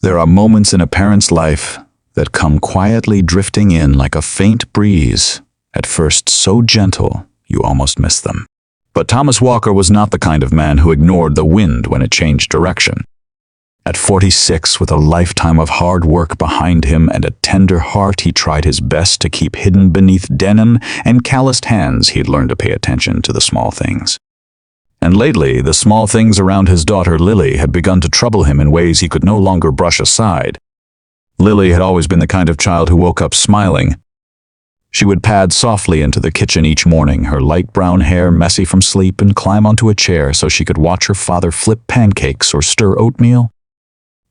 There are moments in a parent's life that come quietly drifting in like a faint breeze, at first so gentle you almost miss them. But Thomas Walker was not the kind of man who ignored the wind when it changed direction. At 46, with a lifetime of hard work behind him and a tender heart he tried his best to keep hidden beneath denim and calloused hands, he'd learned to pay attention to the small things. And lately, the small things around his daughter Lily had begun to trouble him in ways he could no longer brush aside. Lily had always been the kind of child who woke up smiling. She would pad softly into the kitchen each morning, her light brown hair messy from sleep, and climb onto a chair so she could watch her father flip pancakes or stir oatmeal.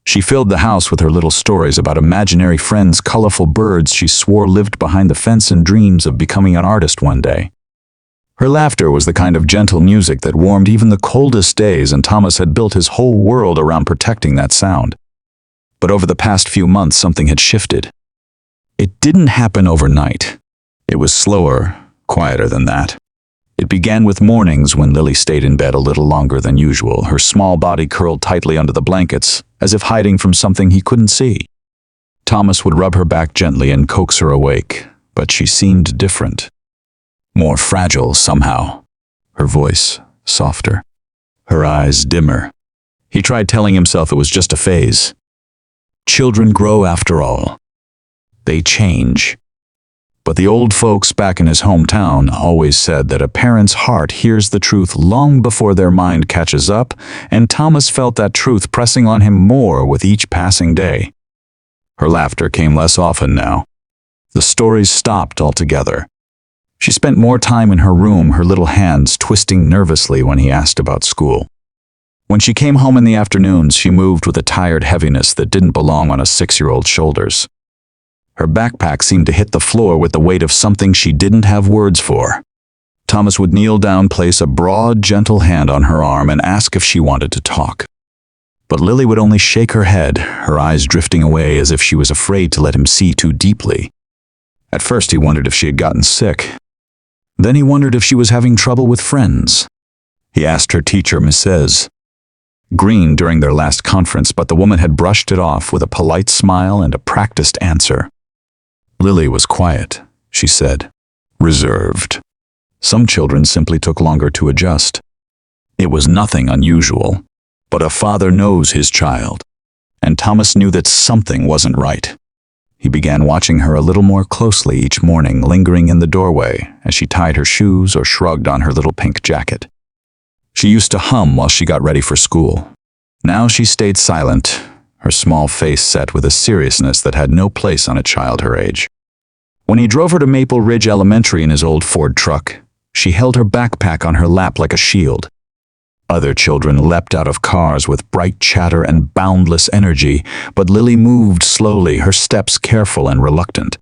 She filled the house with her little stories about imaginary friends, colorful birds she swore lived behind the fence, and dreams of becoming an artist one day. Her laughter was the kind of gentle music that warmed even the coldest days, and Thomas had built his whole world around protecting that sound. But over the past few months, something had shifted. It didn't happen overnight. It was slower, quieter than that. It began with mornings when Lily stayed in bed a little longer than usual, her small body curled tightly under the blankets, as if hiding from something he couldn't see. Thomas would rub her back gently and coax her awake, but she seemed different. More fragile somehow, her voice softer, her eyes dimmer. He tried telling himself it was just a phase. Children grow after all. They change. But the old folks back in his hometown always said that a parent's heart hears the truth long before their mind catches up, and Thomas felt that truth pressing on him more with each passing day. Her laughter came less often now. The stories stopped altogether. She spent more time in her room, her little hands twisting nervously when he asked about school. When she came home in the afternoons, she moved with a tired heaviness that didn't belong on a 6-year-old's shoulders. Her backpack seemed to hit the floor with the weight of something she didn't have words for. Thomas would kneel down, place a broad, gentle hand on her arm, and ask if she wanted to talk. But Lily would only shake her head, her eyes drifting away as if she was afraid to let him see too deeply. At first he wondered if she had gotten sick. Then he wondered if she was having trouble with friends. He asked her teacher, Mrs. Green, during their last conference, but the woman had brushed it off with a polite smile and a practiced answer. Lily was quiet, she said, reserved. Some children simply took longer to adjust. It was nothing unusual, but a father knows his child, and Thomas knew that something wasn't right. He began watching her a little more closely each morning, lingering in the doorway as she tied her shoes or shrugged on her little pink jacket. She used to hum while she got ready for school. Now she stayed silent, her small face set with a seriousness that had no place on a child her age. When he drove her to Maple Ridge Elementary in his old Ford truck, she held her backpack on her lap like a shield. Other children leapt out of cars with bright chatter and boundless energy, but Lily moved slowly, her steps careful and reluctant.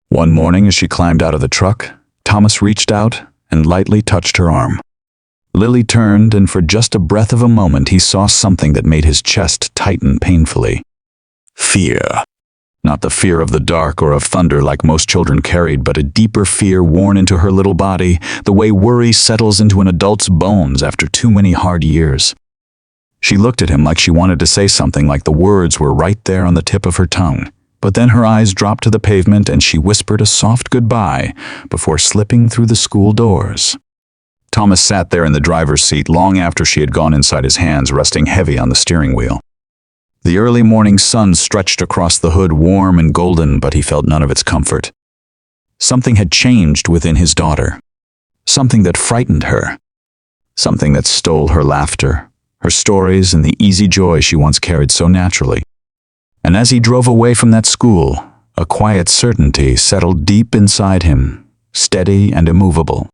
One morning, as she climbed out of the truck, Thomas reached out and lightly touched her arm. Lily turned, and for just a breath of a moment he saw something that made his chest tighten painfully. Fear. Not the fear of the dark or of thunder like most children carried, but a deeper fear worn into her little body, the way worry settles into an adult's bones after too many hard years. She looked at him like she wanted to say something, like the words were right there on the tip of her tongue, but then her eyes dropped to the pavement and she whispered a soft goodbye before slipping through the school doors. Thomas sat there in the driver's seat long after she had gone inside, his hands resting heavy on the steering wheel. The early morning sun stretched across the hood, warm and golden, but he felt none of its comfort. Something had changed within his daughter. Something that frightened her. Something that stole her laughter, her stories, and the easy joy she once carried so naturally. And as he drove away from that school, a quiet certainty settled deep inside him, steady and immovable.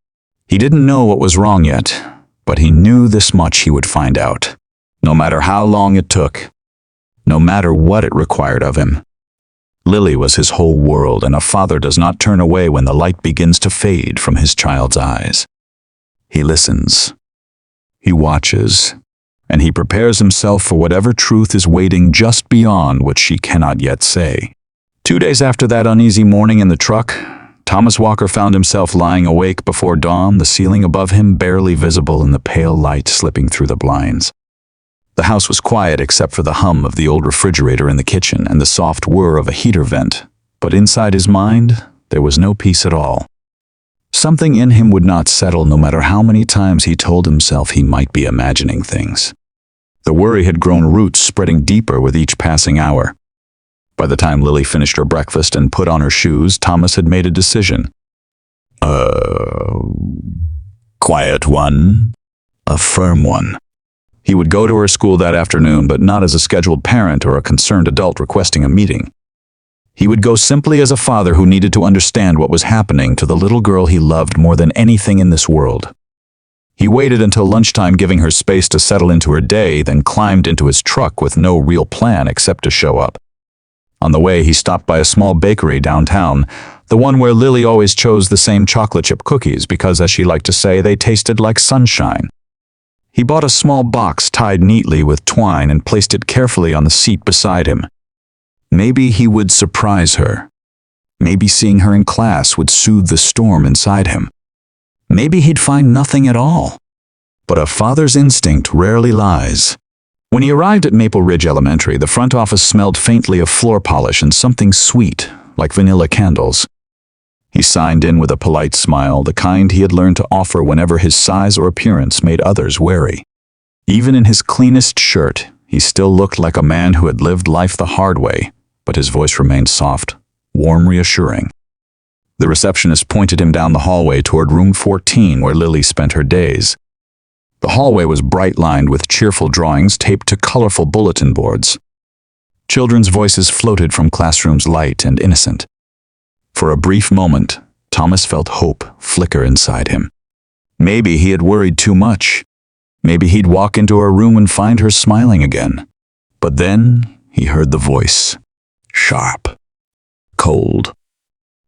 He didn't know what was wrong yet, but he knew this much he would find out, no matter how long it took, no matter what it required of him. Lily was his whole world, and a father does not turn away when the light begins to fade from his child's eyes. He listens, he watches, and he prepares himself for whatever truth is waiting just beyond what she cannot yet say. 2 days after that uneasy morning in the truck, Thomas Walker found himself lying awake before dawn, the ceiling above him barely visible in the pale light slipping through the blinds. The house was quiet except for the hum of the old refrigerator in the kitchen and the soft whir of a heater vent, but inside his mind, there was no peace at all. Something in him would not settle no matter how many times he told himself he might be imagining things. The worry had grown roots, spreading deeper with each passing hour. By the time Lily finished her breakfast and put on her shoes, Thomas had made a decision. Quiet one. A firm one. He would go to her school that afternoon, but not as a scheduled parent or a concerned adult requesting a meeting. He would go simply as a father who needed to understand what was happening to the little girl he loved more than anything in this world. He waited until lunchtime, giving her space to settle into her day, then climbed into his truck with no real plan except to show up. On the way, he stopped by a small bakery downtown, the one where Lily always chose the same chocolate chip cookies because, as she liked to say, they tasted like sunshine. He bought a small box tied neatly with twine and placed it carefully on the seat beside him. Maybe he would surprise her. Maybe seeing her in class would soothe the storm inside him. Maybe he'd find nothing at all. But a father's instinct rarely lies. When he arrived at Maple Ridge Elementary, the front office smelled faintly of floor polish and something sweet, like vanilla candles. He signed in with a polite smile, the kind he had learned to offer whenever his size or appearance made others wary. Even in his cleanest shirt, he still looked like a man who had lived life the hard way, but his voice remained soft, warm, reassuring. The receptionist pointed him down the hallway toward room 14, where Lily spent her days. The hallway was bright-lined with cheerful drawings taped to colorful bulletin boards. Children's voices floated from classrooms, light and innocent. For a brief moment, Thomas felt hope flicker inside him. Maybe he had worried too much. Maybe he'd walk into her room and find her smiling again. But then he heard the voice. Sharp. Cold.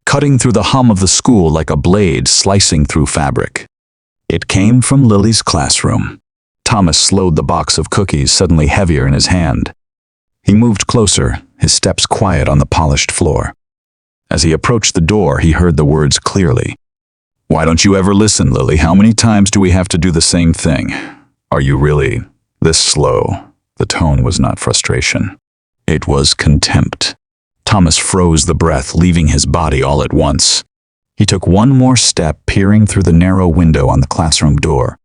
Cutting through the hum of the school like a blade slicing through fabric. It came from Lily's classroom. Thomas slowed the box of cookies, suddenly heavier in his hand. He moved closer, his steps quiet on the polished floor. As he approached the door, he heard the words clearly. Why don't you ever listen, Lily? How many times do we have to do the same thing? Are you really this slow? The tone was not frustration. It was contempt. Thomas froze the breath, leaving his body all at once. He took one more step, peering through the narrow window on the classroom door.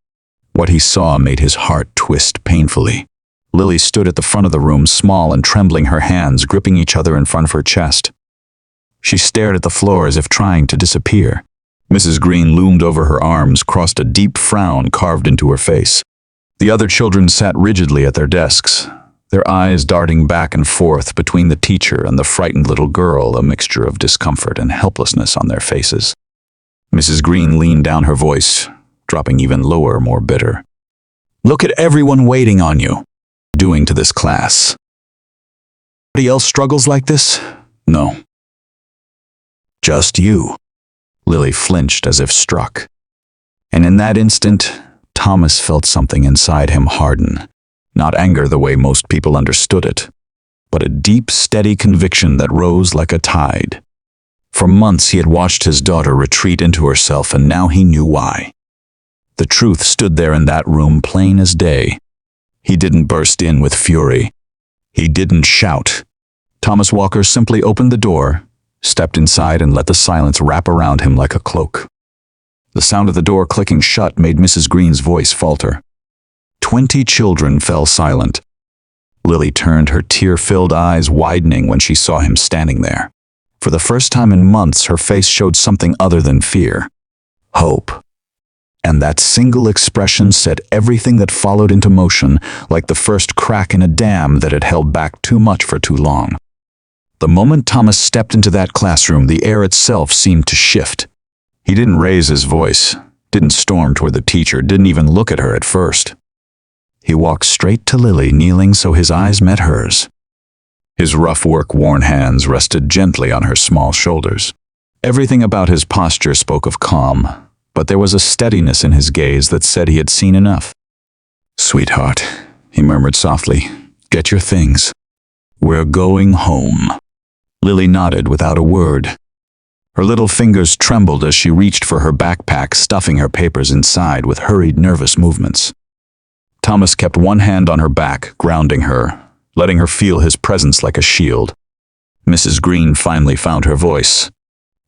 What he saw made his heart twist painfully. Lily stood at the front of the room, small and trembling, her hands gripping each other in front of her chest. She stared at the floor as if trying to disappear. Mrs. Green loomed over her arms, crossed a deep frown carved into her face. The other children sat rigidly at their desks, their eyes darting back and forth between the teacher and the frightened little girl, a mixture of discomfort and helplessness on their faces. Mrs. Green leaned down, her voice dropping even lower, more bitter. Look at everyone waiting on you. Doing to this class. Anybody else struggles like this? No. Just you. Lily flinched as if struck. And in that instant, Thomas felt something inside him harden. Not anger the way most people understood it, but a deep, steady conviction that rose like a tide. For months he had watched his daughter retreat into herself, and now he knew why. The truth stood there in that room, plain as day. He didn't burst in with fury. He didn't shout. Thomas Walker simply opened the door, stepped inside, and let the silence wrap around him like a cloak. The sound of the door clicking shut made Mrs. Green's voice falter. 20 children fell silent. Lily turned, her tear-filled eyes widening when she saw him standing there. For the first time in months, her face showed something other than fear. Hope. And that single expression set everything that followed into motion, like the first crack in a dam that had held back too much for too long. The moment Thomas stepped into that classroom, the air itself seemed to shift. He didn't raise his voice, didn't storm toward the teacher, didn't even look at her at first. He walked straight to Lily, kneeling so his eyes met hers. His rough, work-worn hands rested gently on her small shoulders. Everything about his posture spoke of calm, but there was a steadiness in his gaze that said he had seen enough. "Sweetheart," he murmured softly, "get your things. We're going home." Lily nodded without a word. Her little fingers trembled as she reached for her backpack, stuffing her papers inside with hurried, nervous movements. Thomas kept one hand on her back, grounding her, letting her feel his presence like a shield. Mrs. Green finally found her voice.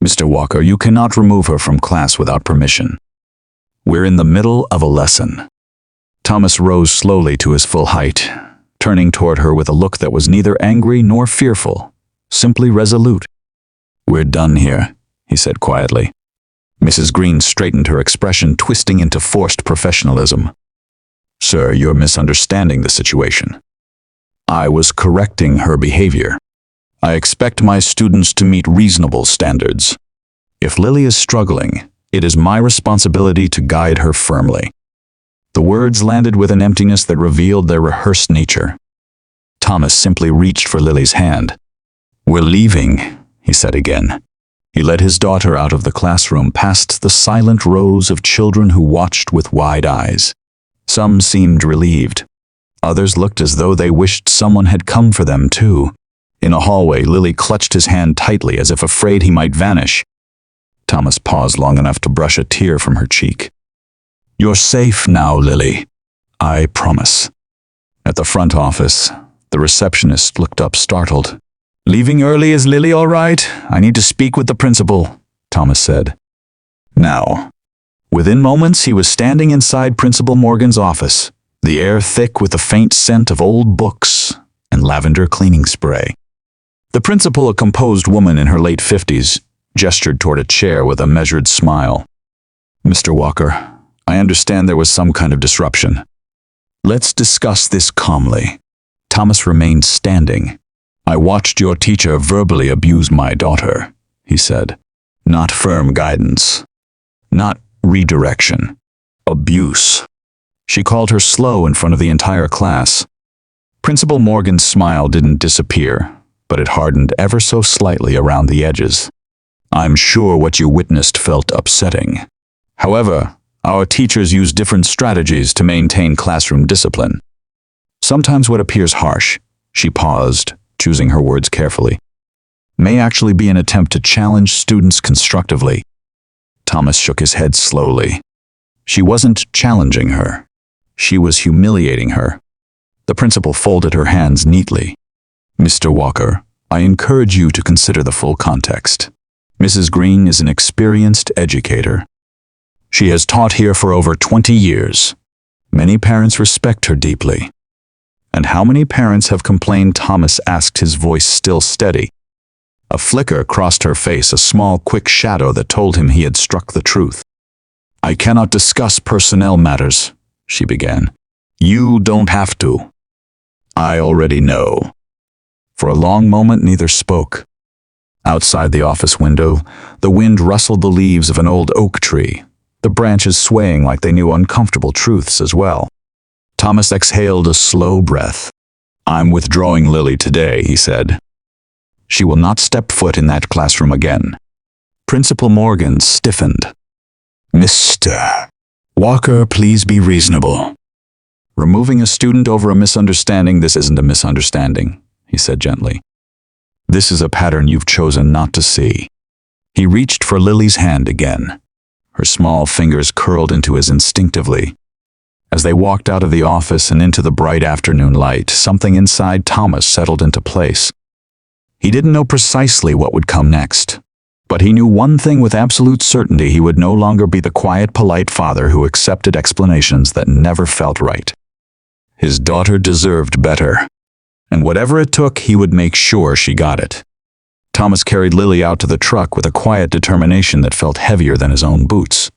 "Mr. Walker, you cannot remove her from class without permission. We're in the middle of a lesson." Thomas rose slowly to his full height, turning toward her with a look that was neither angry nor fearful, simply resolute. "We're done here," he said quietly. Mrs. Green straightened her expression, twisting into forced professionalism. "Sir, you're misunderstanding the situation. I was correcting her behavior. I expect my students to meet reasonable standards. If Lily is struggling, it is my responsibility to guide her firmly." The words landed with an emptiness that revealed their rehearsed nature. Thomas simply reached for Lily's hand. "We're leaving," he said again. He led his daughter out of the classroom past the silent rows of children who watched with wide eyes. Some seemed relieved. Others looked as though they wished someone had come for them too. In a hallway, Lily clutched his hand tightly as if afraid he might vanish. Thomas paused long enough to brush a tear from her cheek. "You're safe now, Lily. I promise." At the front office, the receptionist looked up startled. "Leaving early, is Lily all right? I need to speak with the principal," Thomas said. Now, within moments he was standing inside Principal Morgan's office, the air thick with the faint scent of old books and lavender cleaning spray. The principal, a composed woman in her late 50s, gestured toward a chair with a measured smile. "Mr. Walker, I understand there was some kind of disruption. Let's discuss this calmly." Thomas remained standing. "I watched your teacher verbally abuse my daughter," he said. "Not firm guidance. Not redirection. Abuse." She called her slow in front of the entire class. Principal Morgan's smile didn't disappear, but it hardened ever so slightly around the edges. "I'm sure what you witnessed felt upsetting. However, our teachers use different strategies to maintain classroom discipline. Sometimes what appears harsh," she paused, choosing her words carefully, "may actually be an attempt to challenge students constructively." Thomas shook his head slowly. She wasn't challenging her. She was humiliating her. The principal folded her hands neatly. "Mr. Walker, I encourage you to consider the full context. Mrs. Green is an experienced educator. She has taught here for over 20 years. Many parents respect her deeply." "And how many parents have complained?" Thomas asked, his voice still steady. A flicker crossed her face, a small, quick shadow that told him he had struck the truth. "I cannot discuss personnel matters," she began. "You don't have to." "I already know." For a long moment, neither spoke. Outside the office window, the wind rustled the leaves of an old oak tree, the branches swaying like they knew uncomfortable truths as well. Thomas exhaled a slow breath. "I'm withdrawing Lily today," he said. "She will not step foot in that classroom again." Principal Morgan stiffened. "Mr. Walker, please be reasonable." "Removing a student over a misunderstanding, this isn't a misunderstanding," he said gently. "This is a pattern you've chosen not to see." He reached for Lily's hand again. Her small fingers curled into his instinctively. As they walked out of the office and into the bright afternoon light, something inside Thomas settled into place. He didn't know precisely what would come next, but he knew one thing with absolute certainty: he would no longer be the quiet, polite father who accepted explanations that never felt right. His daughter deserved better, and whatever it took, he would make sure she got it. Thomas carried Lily out to the truck with a quiet determination that felt heavier than his own boots.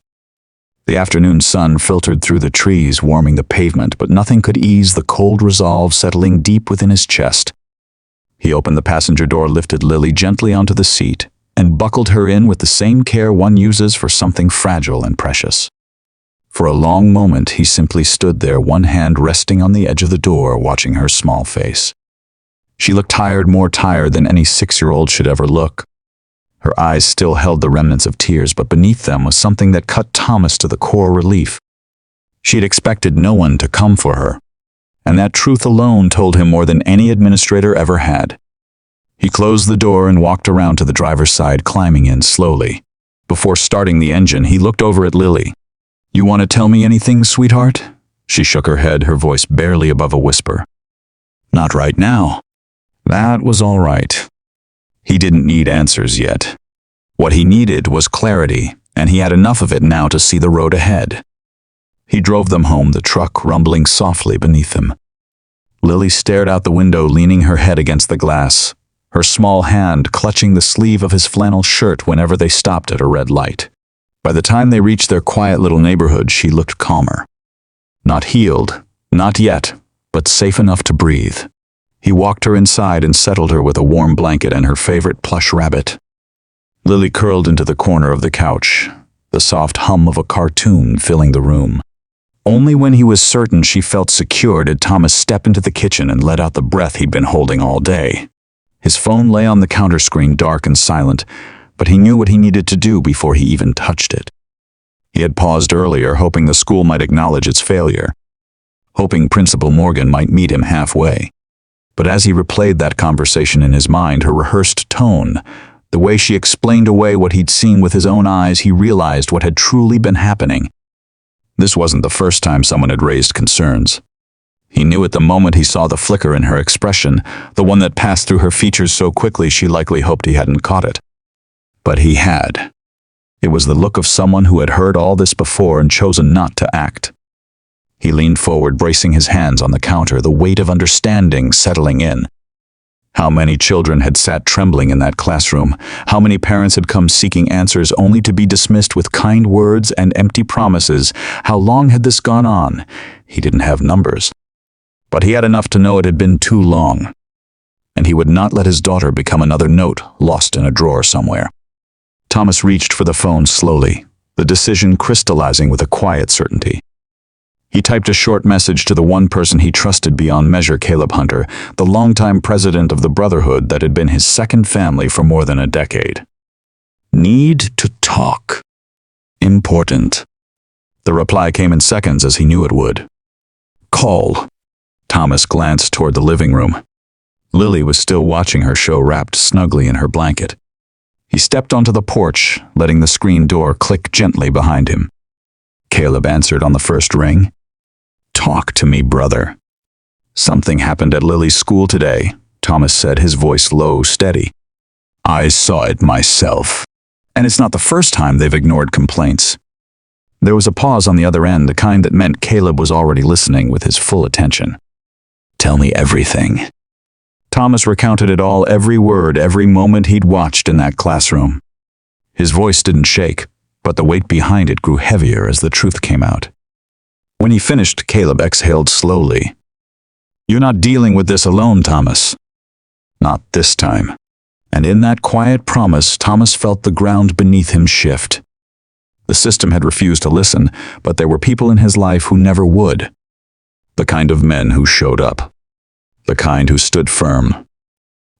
The afternoon sun filtered through the trees, warming the pavement, but nothing could ease the cold resolve settling deep within his chest. He opened the passenger door, lifted Lily gently onto the seat, and buckled her in with the same care one uses for something fragile and precious. For a long moment, he simply stood there, one hand resting on the edge of the door, watching her small face. She looked tired, more tired than any 6-year-old should ever look. Her eyes still held the remnants of tears, but beneath them was something that cut Thomas to the core: relief. She had expected no one to come for her, and that truth alone told him more than any administrator ever had. He closed the door and walked around to the driver's side, climbing in slowly. Before starting the engine, he looked over at Lily. "You want to tell me anything, sweetheart?" She shook her head, her voice barely above a whisper. Not right now. That was all right. He didn't need answers yet. What he needed was clarity, and he had enough of it now to see the road ahead. He drove them home, the truck rumbling softly beneath him. Lily stared out the window, leaning her head against the glass, her small hand clutching the sleeve of his flannel shirt whenever they stopped at a red light. By the time they reached their quiet little neighborhood, she looked calmer. Not healed, not yet, but safe enough to breathe. He walked her inside and settled her with a warm blanket and her favorite plush rabbit. Lily curled into the corner of the couch, the soft hum of a cartoon filling the room. Only when he was certain she felt secure did Thomas step into the kitchen and let out the breath he'd been holding all day. His phone lay on the counter screen, dark and silent, but he knew what he needed to do before he even touched it. He had paused earlier, hoping the school might acknowledge its failure, hoping Principal Morgan might meet him halfway. But as he replayed that conversation in his mind, her rehearsed tone, the way she explained away what he'd seen with his own eyes, he realized what had truly been happening. This wasn't the first time someone had raised concerns. He knew it the moment he saw the flicker in her expression, the one that passed through her features so quickly she likely hoped he hadn't caught it. But he had. It was the look of someone who had heard all this before and chosen not to act. He leaned forward, bracing his hands on the counter, the weight of understanding settling in. How many children had sat trembling in that classroom? How many parents had come seeking answers only to be dismissed with kind words and empty promises? How long had this gone on? He didn't have numbers, but he had enough to know it had been too long. And he would not let his daughter become another note lost in a drawer somewhere. Thomas reached for the phone slowly, the decision crystallizing with a quiet certainty. He typed a short message to the one person he trusted beyond measure, Caleb Hunter, the longtime president of the Brotherhood that had been his second family for more than a decade. Need to talk. Important. The reply came in seconds, as he knew it would. Call. Thomas glanced toward the living room. Lily was still watching her show, wrapped snugly in her blanket. He stepped onto the porch, letting the screen door click gently behind him. Caleb answered on the first ring. Talk to me, brother. Something happened at Lily's school today, Thomas said, his voice low, steady. I saw it myself. And it's not the first time they've ignored complaints. There was a pause on the other end, the kind that meant Caleb was already listening with his full attention. Tell me everything. Thomas recounted it all, every word, every moment he'd watched in that classroom. His voice didn't shake, but the weight behind it grew heavier as the truth came out. When he finished, Caleb exhaled slowly. You're not dealing with this alone, Thomas. Not this time. And in that quiet promise, Thomas felt the ground beneath him shift. The system had refused to listen, but there were people in his life who never would. The kind of men who showed up. The kind who stood firm.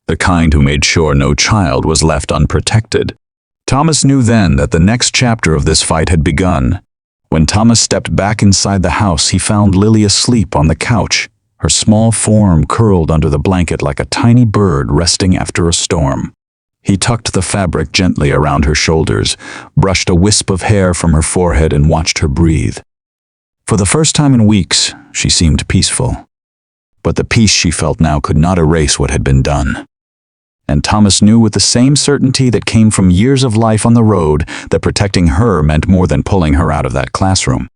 The kind who made sure no child was left unprotected. Thomas knew then that the next chapter of this fight had begun. When Thomas stepped back inside the house, he found Lily asleep on the couch, her small form curled under the blanket like a tiny bird resting after a storm. He tucked the fabric gently around her shoulders, brushed a wisp of hair from her forehead, and watched her breathe. For the first time in weeks, she seemed peaceful. But the peace she felt now could not erase what had been done. And Thomas knew with the same certainty that came from years of life on the road that protecting her meant more than pulling her out of that classroom.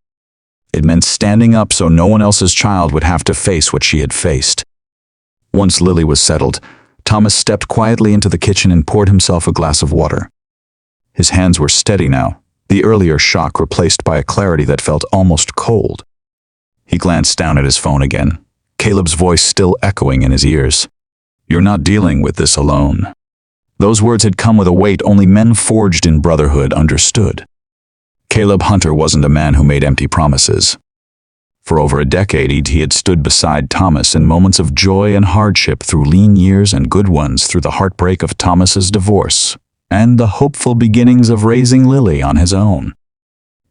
It meant standing up so no one else's child would have to face what she had faced. Once Lily was settled, Thomas stepped quietly into the kitchen and poured himself a glass of water. His hands were steady now, the earlier shock replaced by a clarity that felt almost cold. He glanced down at his phone again, Caleb's voice still echoing in his ears. You're not dealing with this alone. Those words had come with a weight only men forged in brotherhood understood. Caleb Hunter wasn't a man who made empty promises. For over a decade, he had stood beside Thomas in moments of joy and hardship, through lean years and good ones, through the heartbreak of Thomas's divorce, and the hopeful beginnings of raising Lily on his own.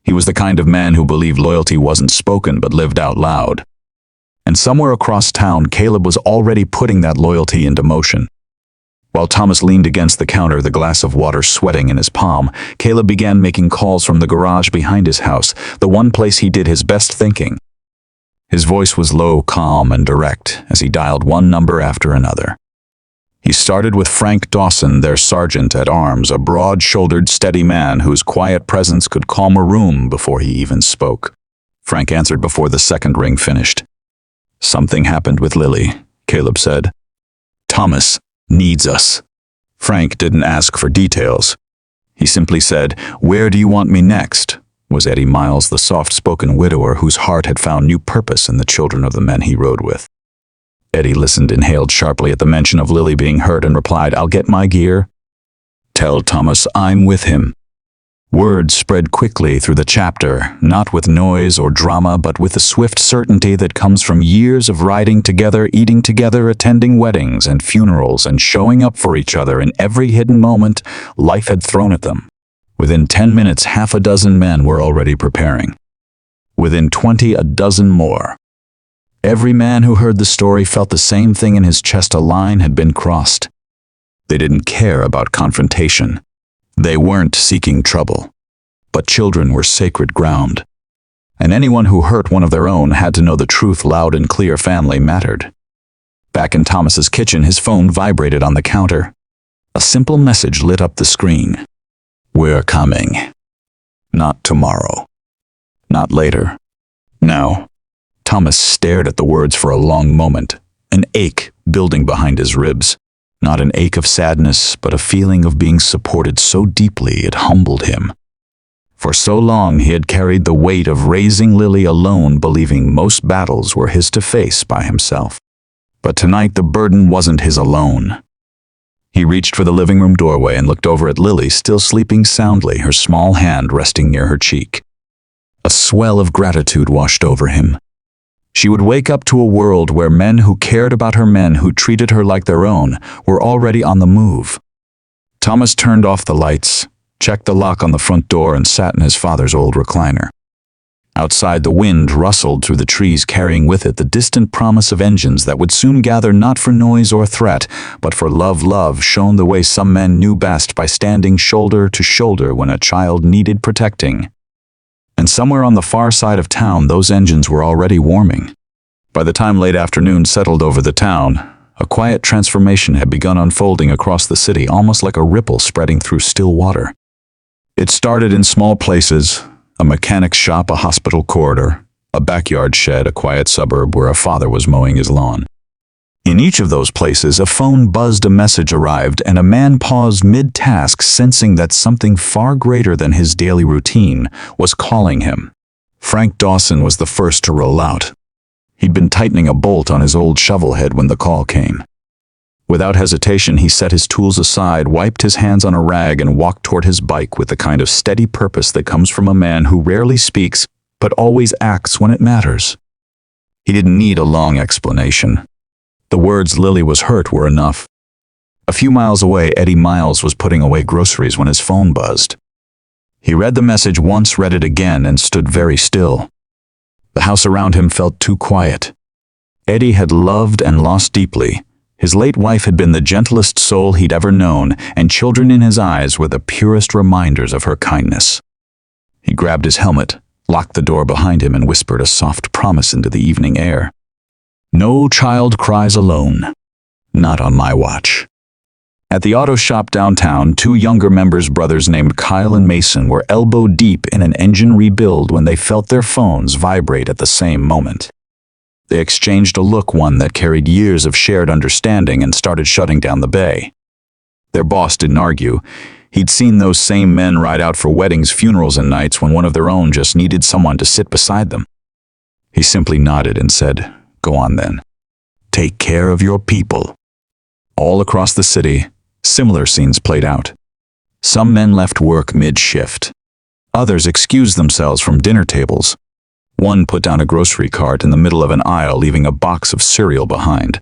He was the kind of man who believed loyalty wasn't spoken but lived out loud. And somewhere across town, Caleb was already putting that loyalty into motion. While Thomas leaned against the counter, the glass of water sweating in his palm, Caleb began making calls from the garage behind his house, the one place he did his best thinking. His voice was low, calm, and direct as he dialed one number after another. He started with Frank Dawson, their sergeant at arms, a broad-shouldered, steady man whose quiet presence could calm a room before he even spoke. Frank answered before the second ring finished. "Something happened with Lily," Caleb said. "Thomas needs us." Frank didn't ask for details. He simply said, "Where do you want me next?" Was Eddie Miles, the soft-spoken widower whose heart had found new purpose in the children of the men he rode with. Eddie listened, inhaled sharply at the mention of Lily being hurt, and replied, "I'll get my gear. Tell Thomas I'm with him." Word spread quickly through the chapter, not with noise or drama, but with the swift certainty that comes from years of riding together, eating together, attending weddings and funerals, and showing up for each other in every hidden moment life had thrown at them. Within 10 minutes, half a dozen men were already preparing. Within 20, a dozen more. Every man who heard the story felt the same thing in his chest: a line had been crossed. They didn't care about confrontation. They weren't seeking trouble. But children were sacred ground. And anyone who hurt one of their own had to know the truth loud and clear: family mattered. Back in Thomas's kitchen, his phone vibrated on the counter. A simple message lit up the screen. "We're coming. Not tomorrow. Not later. Now." Thomas stared at the words for a long moment, an ache building behind his ribs. Not an ache of sadness, but a feeling of being supported so deeply it humbled him. For so long he had carried the weight of raising Lily alone, believing most battles were his to face by himself. But tonight the burden wasn't his alone. He reached for the living room doorway and looked over at Lily, still sleeping soundly, her small hand resting near her cheek. A swell of gratitude washed over him. She would wake up to a world where men who cared about her, men who treated her like their own, were already on the move. Thomas turned off the lights, checked the lock on the front door, and sat in his father's old recliner. Outside, the wind rustled through the trees, carrying with it the distant promise of engines that would soon gather, not for noise or threat, but for love. Love shone the way some men knew best, by standing shoulder to shoulder when a child needed protecting. And somewhere on the far side of town, those engines were already warming. By the time late afternoon settled over the town, a quiet transformation had begun unfolding across the city, almost like a ripple spreading through still water. It started in small places: a mechanic's shop, a hospital corridor, a backyard shed, a quiet suburb where a father was mowing his lawn. In each of those places, a phone buzzed, a message arrived, and a man paused mid-task, sensing that something far greater than his daily routine was calling him. Frank Dawson was the first to roll out. He'd been tightening a bolt on his old shovel head when the call came. Without hesitation, he set his tools aside, wiped his hands on a rag, and walked toward his bike with the kind of steady purpose that comes from a man who rarely speaks, but always acts when it matters. He didn't need a long explanation. The words "Lily was hurt" were enough. A few miles away, Eddie Miles was putting away groceries when his phone buzzed. He read the message once, read it again, and stood very still. The house around him felt too quiet. Eddie had loved and lost deeply. His late wife had been the gentlest soul he'd ever known, and children in his eyes were the purest reminders of her kindness. He grabbed his helmet, locked the door behind him, and whispered a soft promise into the evening air. "No child cries alone. Not on my watch." At the auto shop downtown, two younger members, brothers named Kyle and Mason, were elbow deep in an engine rebuild when they felt their phones vibrate at the same moment. They exchanged a look, one that carried years of shared understanding, and started shutting down the bay. Their boss didn't argue. He'd seen those same men ride out for weddings, funerals, and nights when one of their own just needed someone to sit beside them. He simply nodded and said, "Go on then. Take care of your people." All across the city, similar scenes played out. Some men left work mid-shift. Others excused themselves from dinner tables. One put down a grocery cart in the middle of an aisle, leaving a box of cereal behind.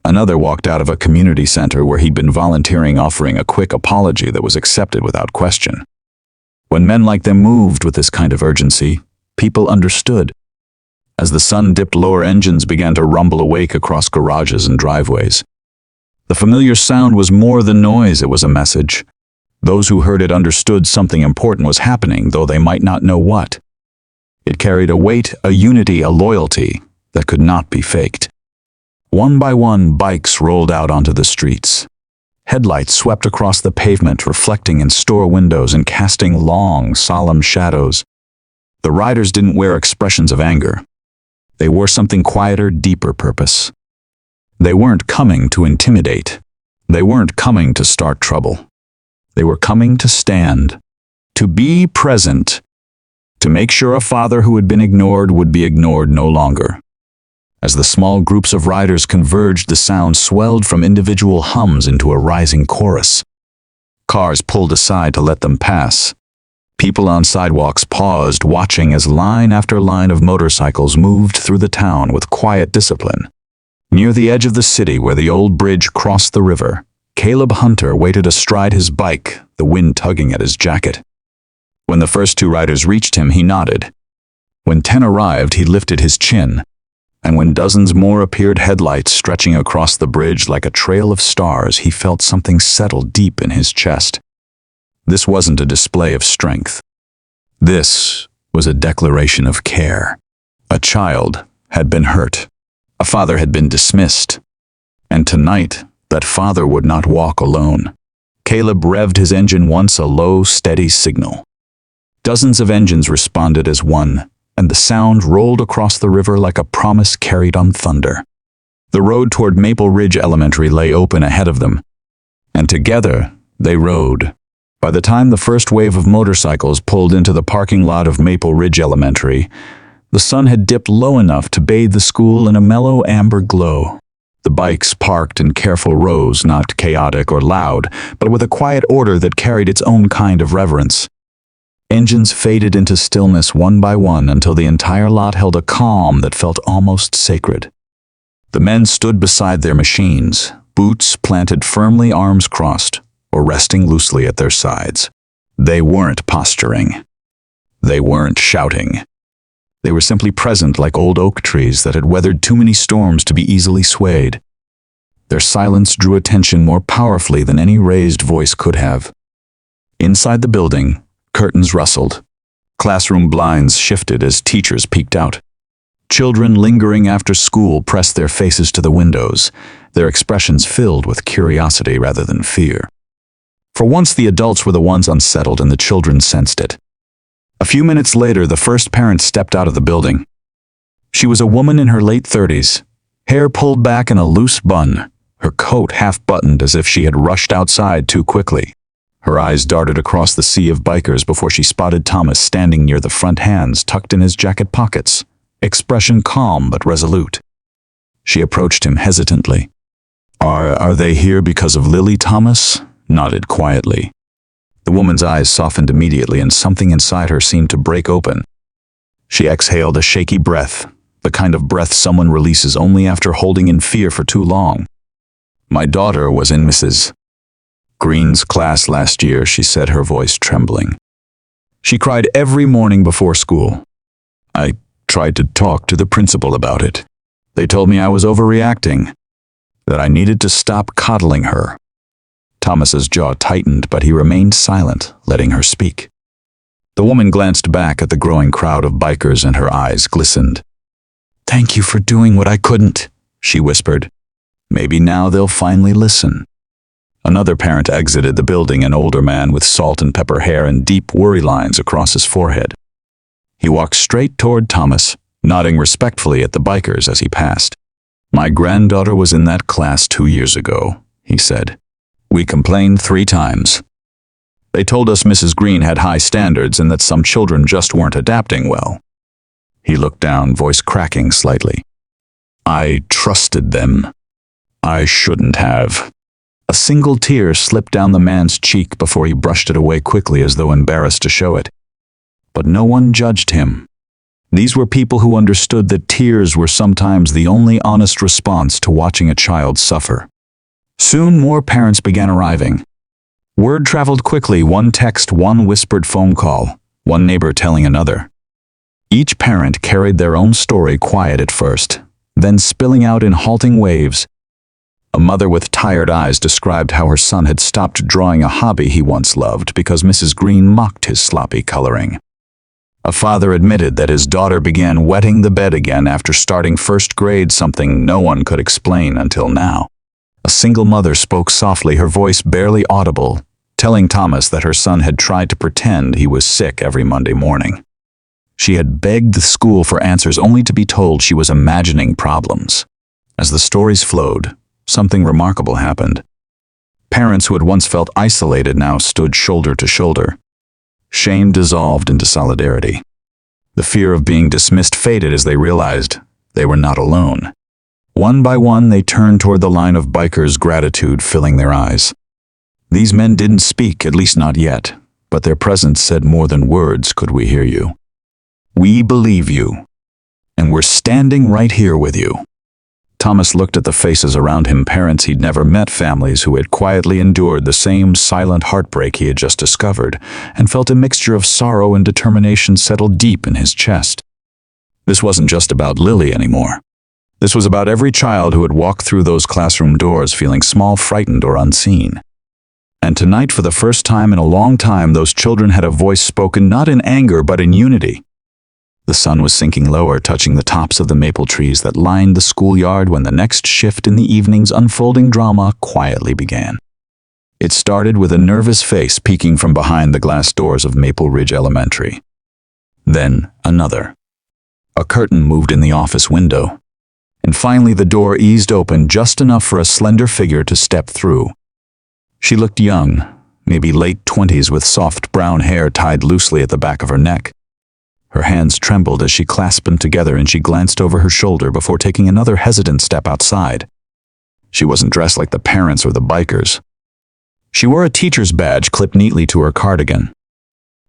Another walked out of a community center where he'd been volunteering, offering a quick apology that was accepted without question. When men like them moved with this kind of urgency, people understood. As the sun dipped lower, engines began to rumble awake across garages and driveways. The familiar sound was more than noise, it was a message. Those who heard it understood something important was happening, though they might not know what. It carried a weight, a unity, a loyalty that could not be faked. One by one, bikes rolled out onto the streets. Headlights swept across the pavement, reflecting in store windows and casting long, solemn shadows. The riders didn't wear expressions of anger. They wore something quieter, deeper purpose. They weren't coming to intimidate. They weren't coming to start trouble. They were coming to stand, to be present, to make sure a father who had been ignored would be ignored no longer. As the small groups of riders converged, the sound swelled from individual hums into a rising chorus. Cars pulled aside to let them pass. People on sidewalks paused, watching as line after line of motorcycles moved through the town with quiet discipline. Near the edge of the city where the old bridge crossed the river, Caleb Hunter waited astride his bike, the wind tugging at his jacket. When the first two riders reached him, he nodded. When 10 arrived, he lifted his chin. And when dozens more appeared, headlights stretching across the bridge like a trail of stars, he felt something settle deep in his chest. This wasn't a display of strength. This was a declaration of care. A child had been hurt. A father had been dismissed. And tonight, that father would not walk alone. Caleb revved his engine once, a low, steady signal. Dozens of engines responded as one, and the sound rolled across the river like a promise carried on thunder. The road toward Maple Ridge Elementary lay open ahead of them, and together they rode. By the time the first wave of motorcycles pulled into the parking lot of Maple Ridge Elementary, the sun had dipped low enough to bathe the school in a mellow amber glow. The bikes parked in careful rows, not chaotic or loud, but with a quiet order that carried its own kind of reverence. Engines faded into stillness one by one until the entire lot held a calm that felt almost sacred. The men stood beside their machines, boots planted firmly, arms crossed, or resting loosely at their sides. They weren't posturing. They weren't shouting. They were simply present, like old oak trees that had weathered too many storms to be easily swayed. Their silence drew attention more powerfully than any raised voice could have. Inside the building, curtains rustled. Classroom blinds shifted as teachers peeked out. Children lingering after school pressed their faces to the windows, their expressions filled with curiosity rather than fear. For once, the adults were the ones unsettled, and the children sensed it. A few minutes later, the first parent stepped out of the building. She was a woman in her late 30s, hair pulled back in a loose bun, her coat half-buttoned as if she had rushed outside too quickly. Her eyes darted across the sea of bikers before she spotted Thomas standing near the front, hands tucked in his jacket pockets, expression calm but resolute. She approached him hesitantly. Are they here because of Lily?" Thomas nodded quietly. The woman's eyes softened immediately, and something inside her seemed to break open. She exhaled a shaky breath, the kind of breath someone releases only after holding in fear for too long. "My daughter was in Mrs. Green's class last year," she said, her voice trembling. "She cried every morning before school. I tried to talk to the principal about it. They told me I was overreacting, that I needed to stop coddling her." Thomas's jaw tightened, but he remained silent, letting her speak. The woman glanced back at the growing crowd of bikers, and her eyes glistened. "Thank you for doing what I couldn't," she whispered. "Maybe now they'll finally listen." Another parent exited the building, an older man with salt and pepper hair and deep worry lines across his forehead. He walked straight toward Thomas, nodding respectfully at the bikers as he passed. "My granddaughter was in that class 2 years ago," he said. "We complained 3 times. They told us Mrs. Green had high standards and that some children just weren't adapting well." He looked down, voice cracking slightly. "I trusted them. I shouldn't have." A single tear slipped down the man's cheek before he brushed it away quickly, as though embarrassed to show it. But no one judged him. These were people who understood that tears were sometimes the only honest response to watching a child suffer. Soon more parents began arriving. Word traveled quickly, one text, one whispered phone call, one neighbor telling another. Each parent carried their own story, quiet at first, then spilling out in halting waves. A mother with tired eyes described how her son had stopped drawing, a hobby he once loved, because Mrs. Green mocked his sloppy coloring. A father admitted that his daughter began wetting the bed again after starting first grade, something no one could explain until now. A single mother spoke softly, her voice barely audible, telling Thomas that her son had tried to pretend he was sick every Monday morning. She had begged the school for answers only to be told she was imagining problems. As the stories flowed, something remarkable happened. Parents who had once felt isolated now stood shoulder to shoulder. Shame dissolved into solidarity. The fear of being dismissed faded as they realized they were not alone. One by one, they turned toward the line of bikers, gratitude filling their eyes. These men didn't speak, at least not yet, but their presence said more than words. Could we hear you? We believe you, and we're standing right here with you. Thomas looked at the faces around him, parents he'd never met, families who had quietly endured the same silent heartbreak he had just discovered, and felt a mixture of sorrow and determination settle deep in his chest. This wasn't just about Lily anymore. This was about every child who had walked through those classroom doors feeling small, frightened, or unseen. And tonight, for the first time in a long time, those children had a voice spoken not in anger but in unity. The sun was sinking lower, touching the tops of the maple trees that lined the schoolyard when the next shift in the evening's unfolding drama quietly began. It started with a nervous face peeking from behind the glass doors of Maple Ridge Elementary. Then another. A curtain moved in the office window. And finally the door eased open just enough for a slender figure to step through. She looked young, maybe late 20s, with soft brown hair tied loosely at the back of her neck. Her hands trembled as she clasped them together, and she glanced over her shoulder before taking another hesitant step outside. She wasn't dressed like the parents or the bikers. She wore a teacher's badge clipped neatly to her cardigan.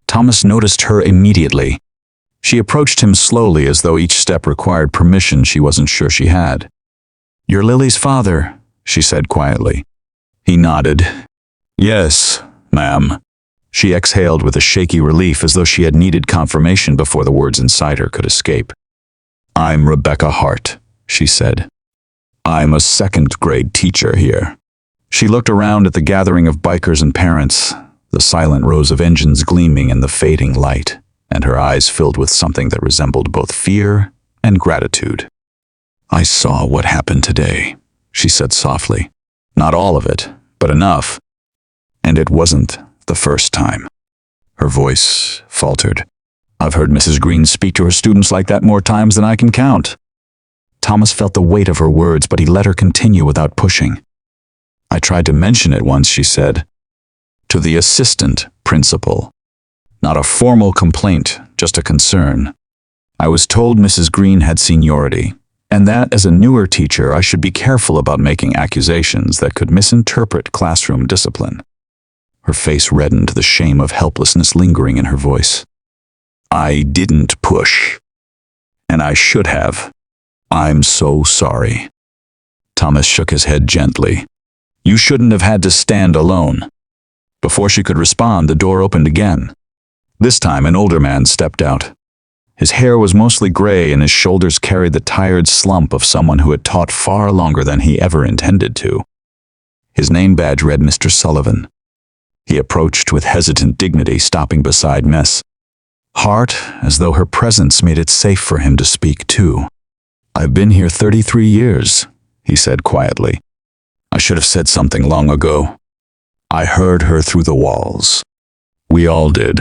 Thomas noticed her immediately. She approached him slowly, as though each step required permission she wasn't sure she had. "You're Lily's father," she said quietly. He nodded. "Yes, ma'am." She exhaled with a shaky relief, as though she had needed confirmation before the words inside her could escape. "I'm Rebecca Hart," she said. "I'm a second-grade teacher here." She looked around at the gathering of bikers and parents, the silent rows of engines gleaming in the fading light, and her eyes filled with something that resembled both fear and gratitude. "I saw what happened today," she said softly. "Not all of it, but enough. And it wasn't the first time." Her voice faltered. "I've heard Mrs. Green speak to her students like that more times than I can count." Thomas felt the weight of her words, but he let her continue without pushing. "I tried to mention it once," she said, "to the assistant principal. Not a formal complaint, just a concern. I was told Mrs. Green had seniority, and that as a newer teacher I should be careful about making accusations that could misinterpret classroom discipline." Her face reddened, the shame of helplessness lingering in her voice. "I didn't push, and I should have. I'm so sorry." Thomas shook his head gently. "You shouldn't have had to stand alone." Before she could respond, the door opened again. This time an older man stepped out. His hair was mostly gray, and his shoulders carried the tired slump of someone who had taught far longer than he ever intended to. His name badge read Mr. Sullivan. He approached with hesitant dignity, stopping beside Miss Hart, as though her presence made it safe for him to speak too. "I've been here 33 years, he said quietly. "I should have said something long ago. I heard her through the walls. We all did.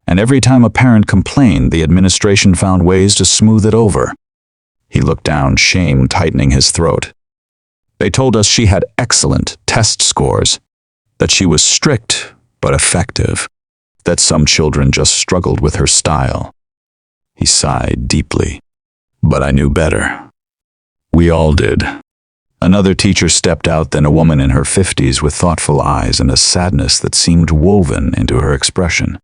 And every time a parent complained, the administration found ways to smooth it over." He looked down, shame tightening his throat. "They told us she had excellent test scores, that she was strict but effective, that some children just struggled with her style." He sighed deeply. "But I knew better. We all did." Another teacher stepped out, then a woman in her 50s with thoughtful eyes and a sadness that seemed woven into her expression.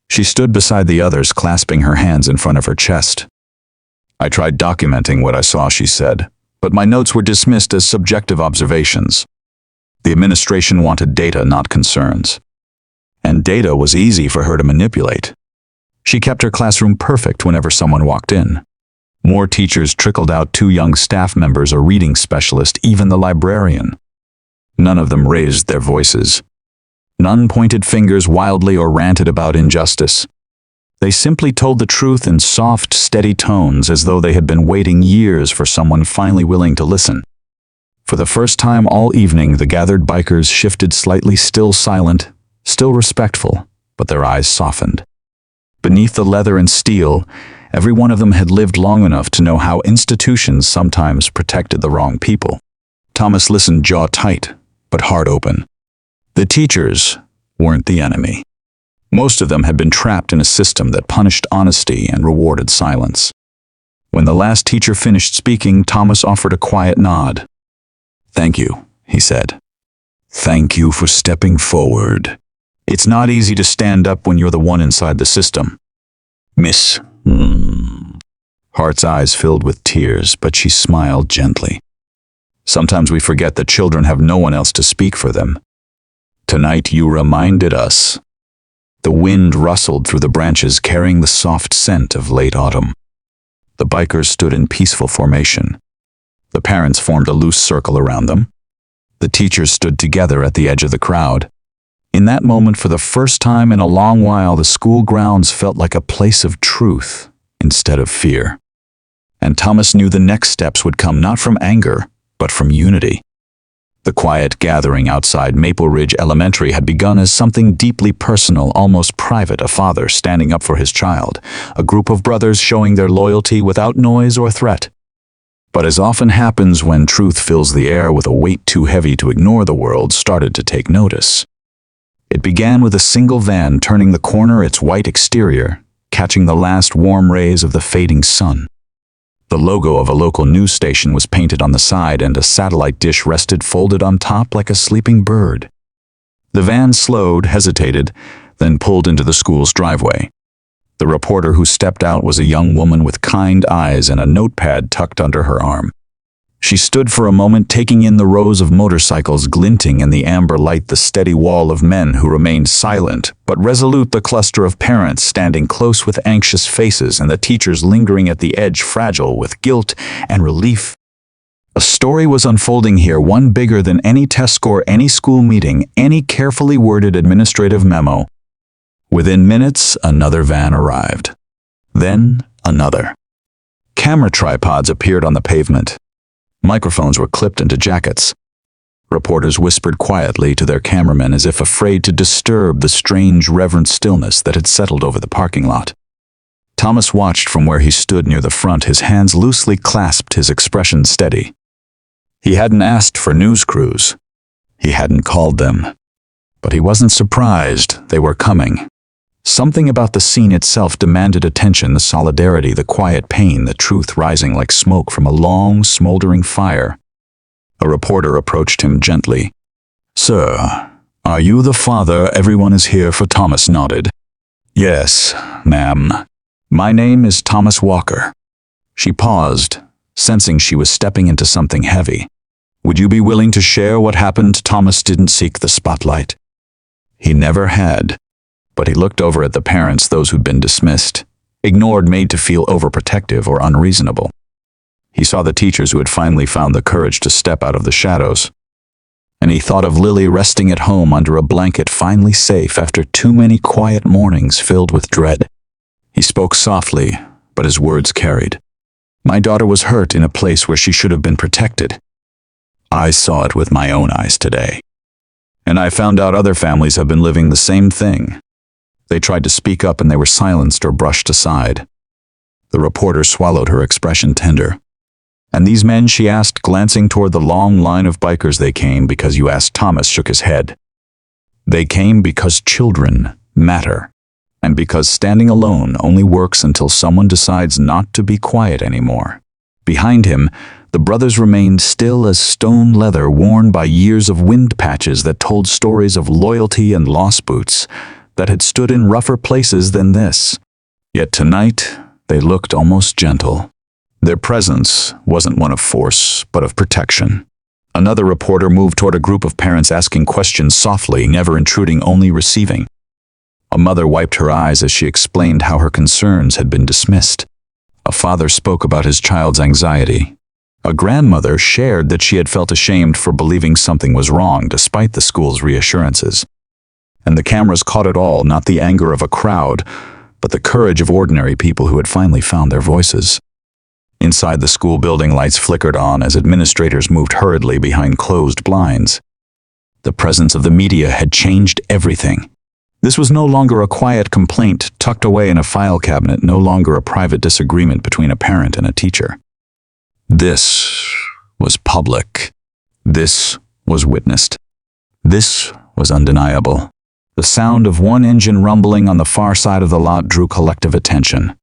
She stood beside the others, clasping her hands in front of her chest. "I tried documenting what I saw," she said, "but my notes were dismissed as subjective observations. The administration wanted data, not concerns. And data was easy for her to manipulate. She kept her classroom perfect whenever someone walked in. More teachers trickled out, 2 young staff members, a reading specialist, even the librarian. None of them raised their voices. None pointed fingers wildly or ranted about injustice. They simply told the truth in soft, steady tones, as though they had been waiting years for someone finally willing to listen. For the first time all evening, the gathered bikers shifted slightly, still silent, still respectful, but their eyes softened. Beneath the leather and steel, every one of them had lived long enough to know how institutions sometimes protected the wrong people. Thomas listened, jaw tight, but heart open. The teachers weren't the enemy. Most of them had been trapped in a system that punished honesty and rewarded silence. When the last teacher finished speaking, Thomas offered a quiet nod. "Thank you," he said. "Thank you for stepping forward. It's not easy to stand up when you're the one inside the system." "Miss." Hart's eyes filled with tears, but she smiled gently. "Sometimes we forget that children have no one else to speak for them. Tonight you reminded us." The wind rustled through the branches, carrying the soft scent of late autumn. The bikers stood in peaceful formation. The parents formed a loose circle around them. The teachers stood together at the edge of the crowd. In that moment, for the first time in a long while, the school grounds felt like a place of truth instead of fear. And Thomas knew the next steps would come not from anger, but from unity. The quiet gathering outside Maple Ridge Elementary had begun as something deeply personal, almost private, a father standing up for his child, a group of brothers showing their loyalty without noise or threat. But as often happens when truth fills the air with a weight too heavy to ignore, the world started to take notice. It began with a single van turning the corner, its white exterior catching the last warm rays of the fading sun. The logo of a local news station was painted on the side, and a satellite dish rested folded on top like a sleeping bird. The van slowed, hesitated, then pulled into the school's driveway. The reporter who stepped out was a young woman with kind eyes and a notepad tucked under her arm. She stood for a moment, taking in the rows of motorcycles glinting in the amber light, the steady wall of men who remained silent but resolute, the cluster of parents standing close with anxious faces, and the teachers lingering at the edge, fragile with guilt and relief. A story was unfolding here, one bigger than any test score, any school meeting, any carefully worded administrative memo. Within minutes, another van arrived. Then another. Camera tripods appeared on the pavement. Microphones were clipped into jackets. Reporters whispered quietly to their cameramen as if afraid to disturb the strange, reverent stillness that had settled over the parking lot. Thomas watched from where he stood near the front, his hands loosely clasped, his expression steady. He hadn't asked for news crews. He hadn't called them. But he wasn't surprised. They were coming. Something about the scene itself demanded attention, the solidarity, the quiet pain, the truth rising like smoke from a long, smoldering fire. A reporter approached him gently. "Sir, are you the father everyone is here for?" Thomas nodded. "Yes, ma'am. My name is Thomas Walker." She paused, sensing she was stepping into something heavy. "Would you be willing to share what happened?" Thomas didn't seek the spotlight. He never had. But he looked over at the parents, those who'd been dismissed, ignored, made to feel overprotective or unreasonable. He saw the teachers who had finally found the courage to step out of the shadows. And he thought of Lily resting at home under a blanket, finally safe after too many quiet mornings filled with dread. He spoke softly, but his words carried. "My daughter was hurt in a place where she should have been protected. I saw it with my own eyes today. And I found out other families have been living the same thing." They tried to speak up and they were silenced or brushed aside. The reporter swallowed, her expression tender. "And these men?" she asked, glancing toward the long line of bikers. "They came because you asked." Thomas shook his head. "They came because children matter, and because standing alone only works until someone decides not to be quiet anymore." Behind him, the brothers remained still as stone leather, worn by years of wind patches that told stories of loyalty and lost boots that had stood in rougher places than this. Yet tonight, they looked almost gentle. Their presence wasn't one of force, but of protection. Another reporter moved toward a group of parents, asking questions softly, never intruding, only receiving. A mother wiped her eyes as she explained how her concerns had been dismissed. A father spoke about his child's anxiety. A grandmother shared that she had felt ashamed for believing something was wrong despite the school's reassurances. And the cameras caught it all, not the anger of a crowd, but the courage of ordinary people who had finally found their voices. Inside the school building, lights flickered on as administrators moved hurriedly behind closed blinds. The presence of the media had changed everything. This was no longer a quiet complaint tucked away in a file cabinet, no longer a private disagreement between a parent and a teacher. This was public. This was witnessed. This was undeniable. The sound of one engine rumbling on the far side of the lot drew collective attention.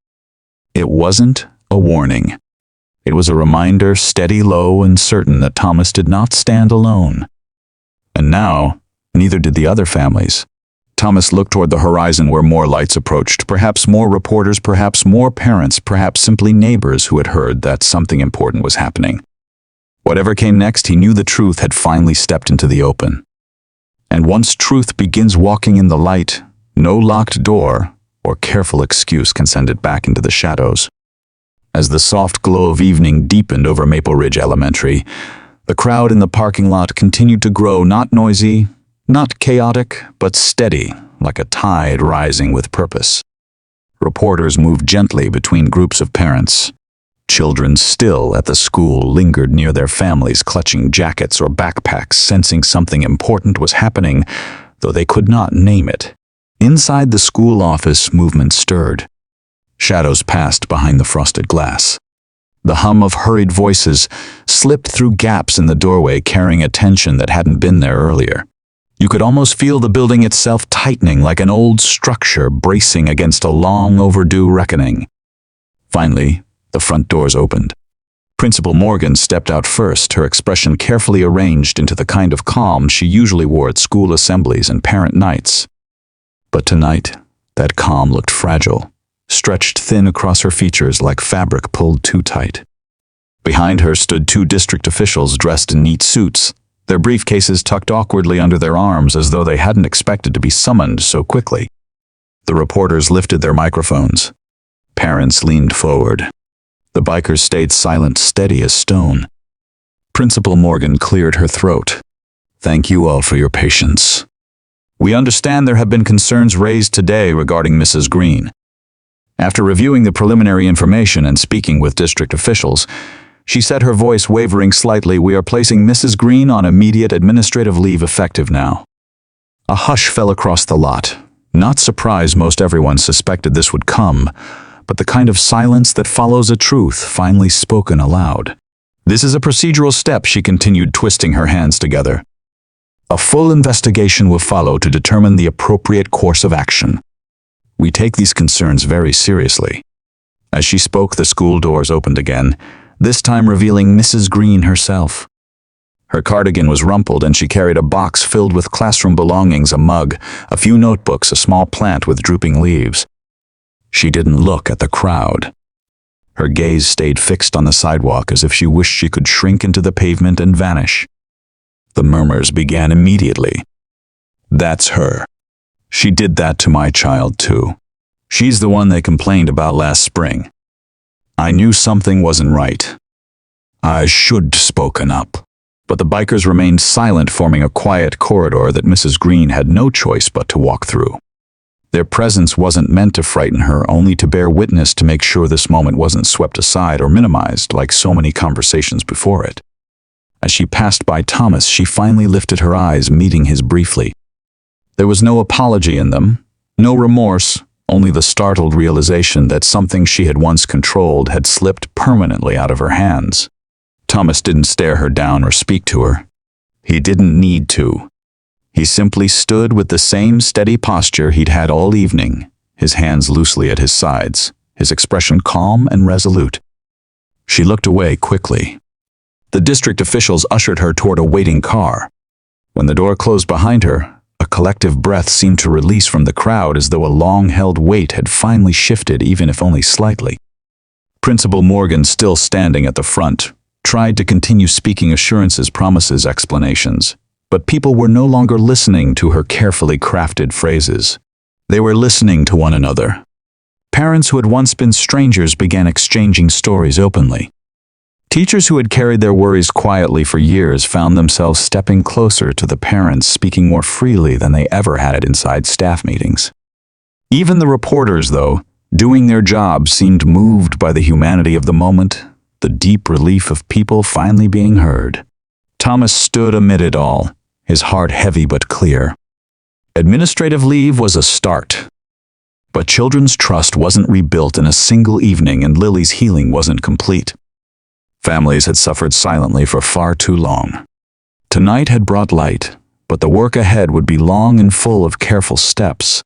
It wasn't a warning. It was a reminder, steady, low, and certain, that Thomas did not stand alone. And now, neither did the other families. Thomas looked toward the horizon where more lights approached, perhaps more reporters, perhaps more parents, perhaps simply neighbors who had heard that something important was happening. Whatever came next, he knew the truth had finally stepped into the open. And once truth begins walking in the light, no locked door or careful excuse can send it back into the shadows. As the soft glow of evening deepened over Maple Ridge Elementary, the crowd in the parking lot continued to grow, not noisy, not chaotic, but steady, like a tide rising with purpose. Reporters moved gently between groups of parents. Children still at the school lingered near their families, clutching jackets or backpacks, sensing something important was happening, though they could not name it. Inside the school office, movement stirred. Shadows passed behind the frosted glass. The hum of hurried voices slipped through gaps in the doorway, carrying a tension that hadn't been there earlier. You could almost feel the building itself tightening, like an old structure bracing against a long overdue reckoning. Finally, the front doors opened. Principal Morgan stepped out first, her expression carefully arranged into the kind of calm she usually wore at school assemblies and parent nights. But tonight, that calm looked fragile, stretched thin across her features like fabric pulled too tight. Behind her stood two district officials dressed in neat suits, their briefcases tucked awkwardly under their arms as though they hadn't expected to be summoned so quickly. The reporters lifted their microphones. Parents leaned forward. The bikers stayed silent, steady as stone. Principal Morgan cleared her throat. "Thank you all for your patience. We understand there have been concerns raised today regarding Mrs. Green. After reviewing the preliminary information and speaking with district officials, she said, her voice wavering slightly, we are placing Mrs. Green on immediate administrative leave effective now." A hush fell across the lot. Not surprised, most everyone suspected this would come, but the kind of silence that follows a truth finally spoken aloud. "This is a procedural step," she continued, twisting her hands together. "A full investigation will follow to determine the appropriate course of action. We take these concerns very seriously." As she spoke, the school doors opened again, this time revealing Mrs. Green herself. Her cardigan was rumpled and she carried a box filled with classroom belongings, a mug, a few notebooks, a small plant with drooping leaves. She didn't look at the crowd. Her gaze stayed fixed on the sidewalk, as if she wished she could shrink into the pavement and vanish. The murmurs began immediately. "That's her. She did that to my child too. She's the one they complained about last spring. I knew something wasn't right. I should have spoken up." But the bikers remained silent, forming a quiet corridor that Mrs. Green had no choice but to walk through. Their presence wasn't meant to frighten her, only to bear witness, to make sure this moment wasn't swept aside or minimized like so many conversations before it. As she passed by Thomas, she finally lifted her eyes, meeting his briefly. There was no apology in them, no remorse, only the startled realization that something she had once controlled had slipped permanently out of her hands. Thomas didn't stare her down or speak to her. He didn't need to. He simply stood with the same steady posture he'd had all evening, his hands loosely at his sides, his expression calm and resolute. She looked away quickly. The district officials ushered her toward a waiting car. When the door closed behind her, a collective breath seemed to release from the crowd, as though a long-held weight had finally shifted, even if only slightly. Principal Morgan, still standing at the front, tried to continue speaking assurances, promises, explanations. But people were no longer listening to her carefully crafted phrases. They were listening to one another. Parents who had once been strangers began exchanging stories openly. Teachers who had carried their worries quietly for years found themselves stepping closer to the parents, speaking more freely than they ever had inside staff meetings. Even the reporters, though, doing their job, seemed moved by the humanity of the moment, the deep relief of people finally being heard. Thomas stood amid it all, his heart heavy but clear. Administrative leave was a start. But children's trust wasn't rebuilt in a single evening, and Lily's healing wasn't complete. Families had suffered silently for far too long. Tonight had brought light, but the work ahead would be long and full of careful steps.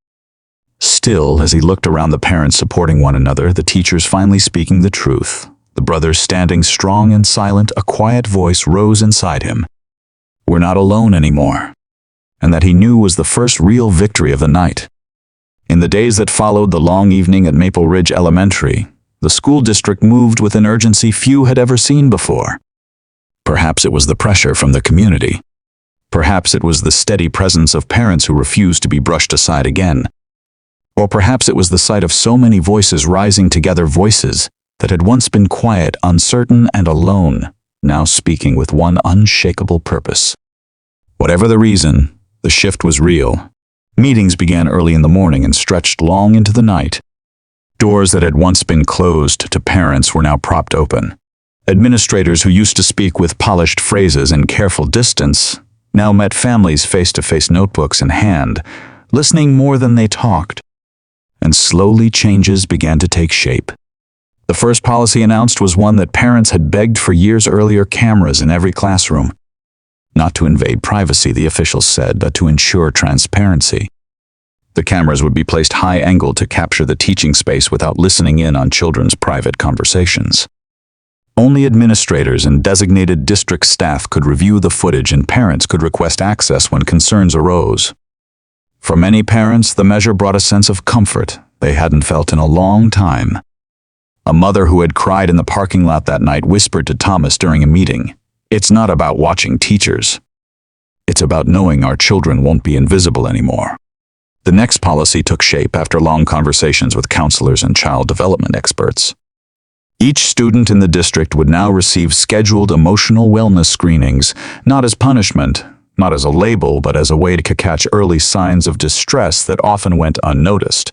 Still, as he looked around, the parents supporting one another, the teachers finally speaking the truth, the brothers standing strong and silent, a quiet voice rose inside him. We're not alone anymore. And that he knew was the first real victory of the night. In the days that followed the long evening at Maple Ridge Elementary, the school district moved with an urgency few had ever seen before. Perhaps it was the pressure from the community. Perhaps it was the steady presence of parents who refused to be brushed aside again. Or perhaps it was the sight of so many voices rising together, voices that had once been quiet, uncertain, and alone, now speaking with one unshakable purpose. Whatever the reason, the shift was real. Meetings began early in the morning and stretched long into the night. Doors that had once been closed to parents were now propped open. Administrators who used to speak with polished phrases and careful distance now met families face-to-face, notebooks in hand, listening more than they talked. And slowly changes began to take shape. The first policy announced was one that parents had begged for years earlier: cameras in every classroom. Not to invade privacy, the officials said, but to ensure transparency. The cameras would be placed high-angle to capture the teaching space without listening in on children's private conversations. Only administrators and designated district staff could review the footage, and parents could request access when concerns arose. For many parents, the measure brought a sense of comfort they hadn't felt in a long time. A mother who had cried in the parking lot that night whispered to Thomas during a meeting, "It's not about watching teachers. It's about knowing our children won't be invisible anymore." The next policy took shape after long conversations with counselors and child development experts. Each student in the district would now receive scheduled emotional wellness screenings, not as punishment, not as a label, but as a way to catch early signs of distress that often went unnoticed.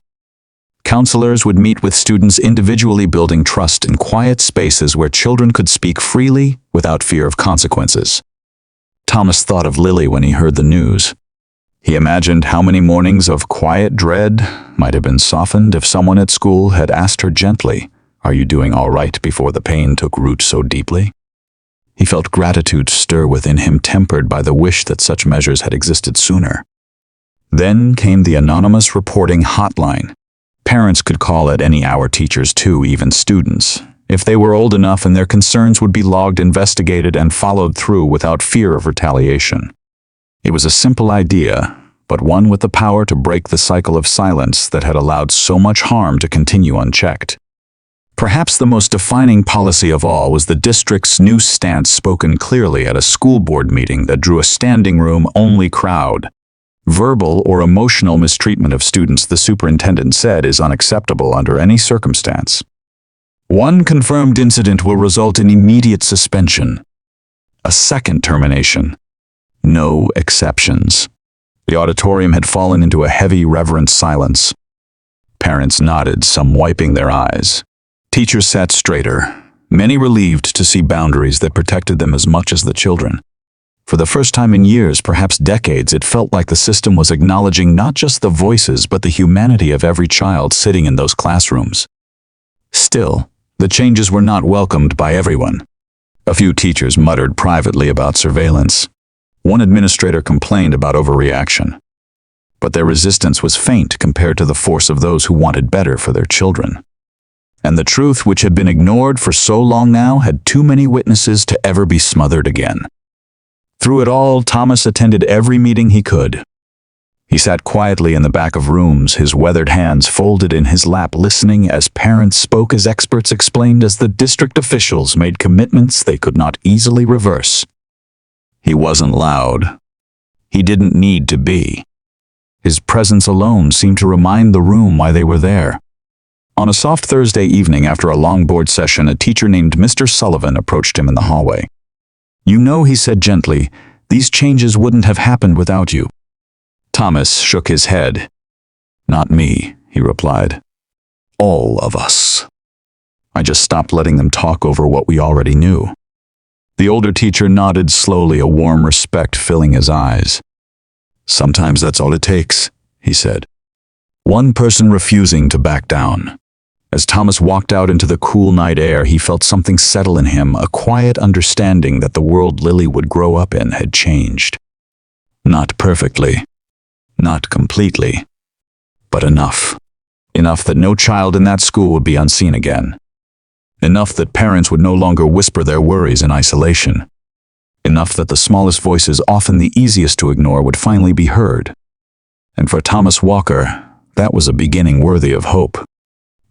Counselors would meet with students individually, building trust in quiet spaces where children could speak freely without fear of consequences. Thomas thought of Lily when he heard the news. He imagined how many mornings of quiet dread might have been softened if someone at school had asked her gently, "Are you doing all right?" before the pain took root so deeply. He felt gratitude stir within him, tempered by the wish that such measures had existed sooner. Then came the anonymous reporting hotline. Parents could call at any hour, teachers too, even students, if they were old enough, and their concerns would be logged, investigated, and followed through without fear of retaliation. It was a simple idea, but one with the power to break the cycle of silence that had allowed so much harm to continue unchecked. Perhaps the most defining policy of all was the district's new stance, spoken clearly at a school board meeting that drew a standing room-only crowd. Verbal or emotional mistreatment of students, the superintendent said, is unacceptable under any circumstance. One confirmed incident will result in immediate suspension. A second termination. No exceptions. The auditorium had fallen into a heavy, reverent silence. Parents nodded, some wiping their eyes. Teachers sat straighter, many relieved to see boundaries that protected them as much as the children. For the first time in years, perhaps decades, it felt like the system was acknowledging not just the voices but the humanity of every child sitting in those classrooms. Still, the changes were not welcomed by everyone. A few teachers muttered privately about surveillance. One administrator complained about overreaction. But their resistance was faint compared to the force of those who wanted better for their children. And the truth, which had been ignored for so long now, had too many witnesses to ever be smothered again. Through it all, Thomas attended every meeting he could. He sat quietly in the back of rooms, his weathered hands folded in his lap, listening as parents spoke, as experts explained, as the district officials made commitments they could not easily reverse. He wasn't loud. He didn't need to be. His presence alone seemed to remind the room why they were there. On a soft Thursday evening after a long board session, a teacher named Mr. Sullivan approached him in the hallway. "You know," he said gently, "these changes wouldn't have happened without you." Thomas shook his head. "Not me," he replied. All of us. I just stopped letting them talk over what we already knew. The older teacher nodded slowly, a warm respect filling his eyes. Sometimes that's all it takes, he said. One person refusing to back down. As Thomas walked out into the cool night air, he felt something settle in him, a quiet understanding that the world Lily would grow up in had changed. Not perfectly, not completely, but enough. Enough that no child in that school would be unseen again. Enough that parents would no longer whisper their worries in isolation. Enough that the smallest voices, often the easiest to ignore, would finally be heard. And for Thomas Walker, that was a beginning worthy of hope.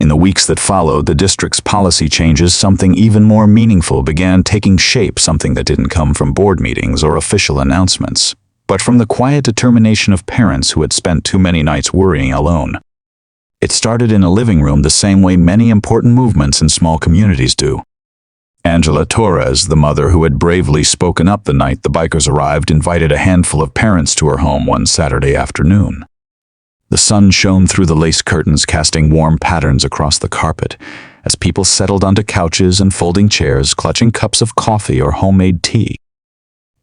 In the weeks that followed the district's policy changes, something even more meaningful began taking shape, something that didn't come from board meetings or official announcements, but from the quiet determination of parents who had spent too many nights worrying alone. It started in a living room the same way many important movements in small communities do. Angela Torres, the mother who had bravely spoken up the night the bikers arrived, invited a handful of parents to her home one Saturday afternoon. The sun shone through the lace curtains, casting warm patterns across the carpet, as people settled onto couches and folding chairs, clutching cups of coffee or homemade tea.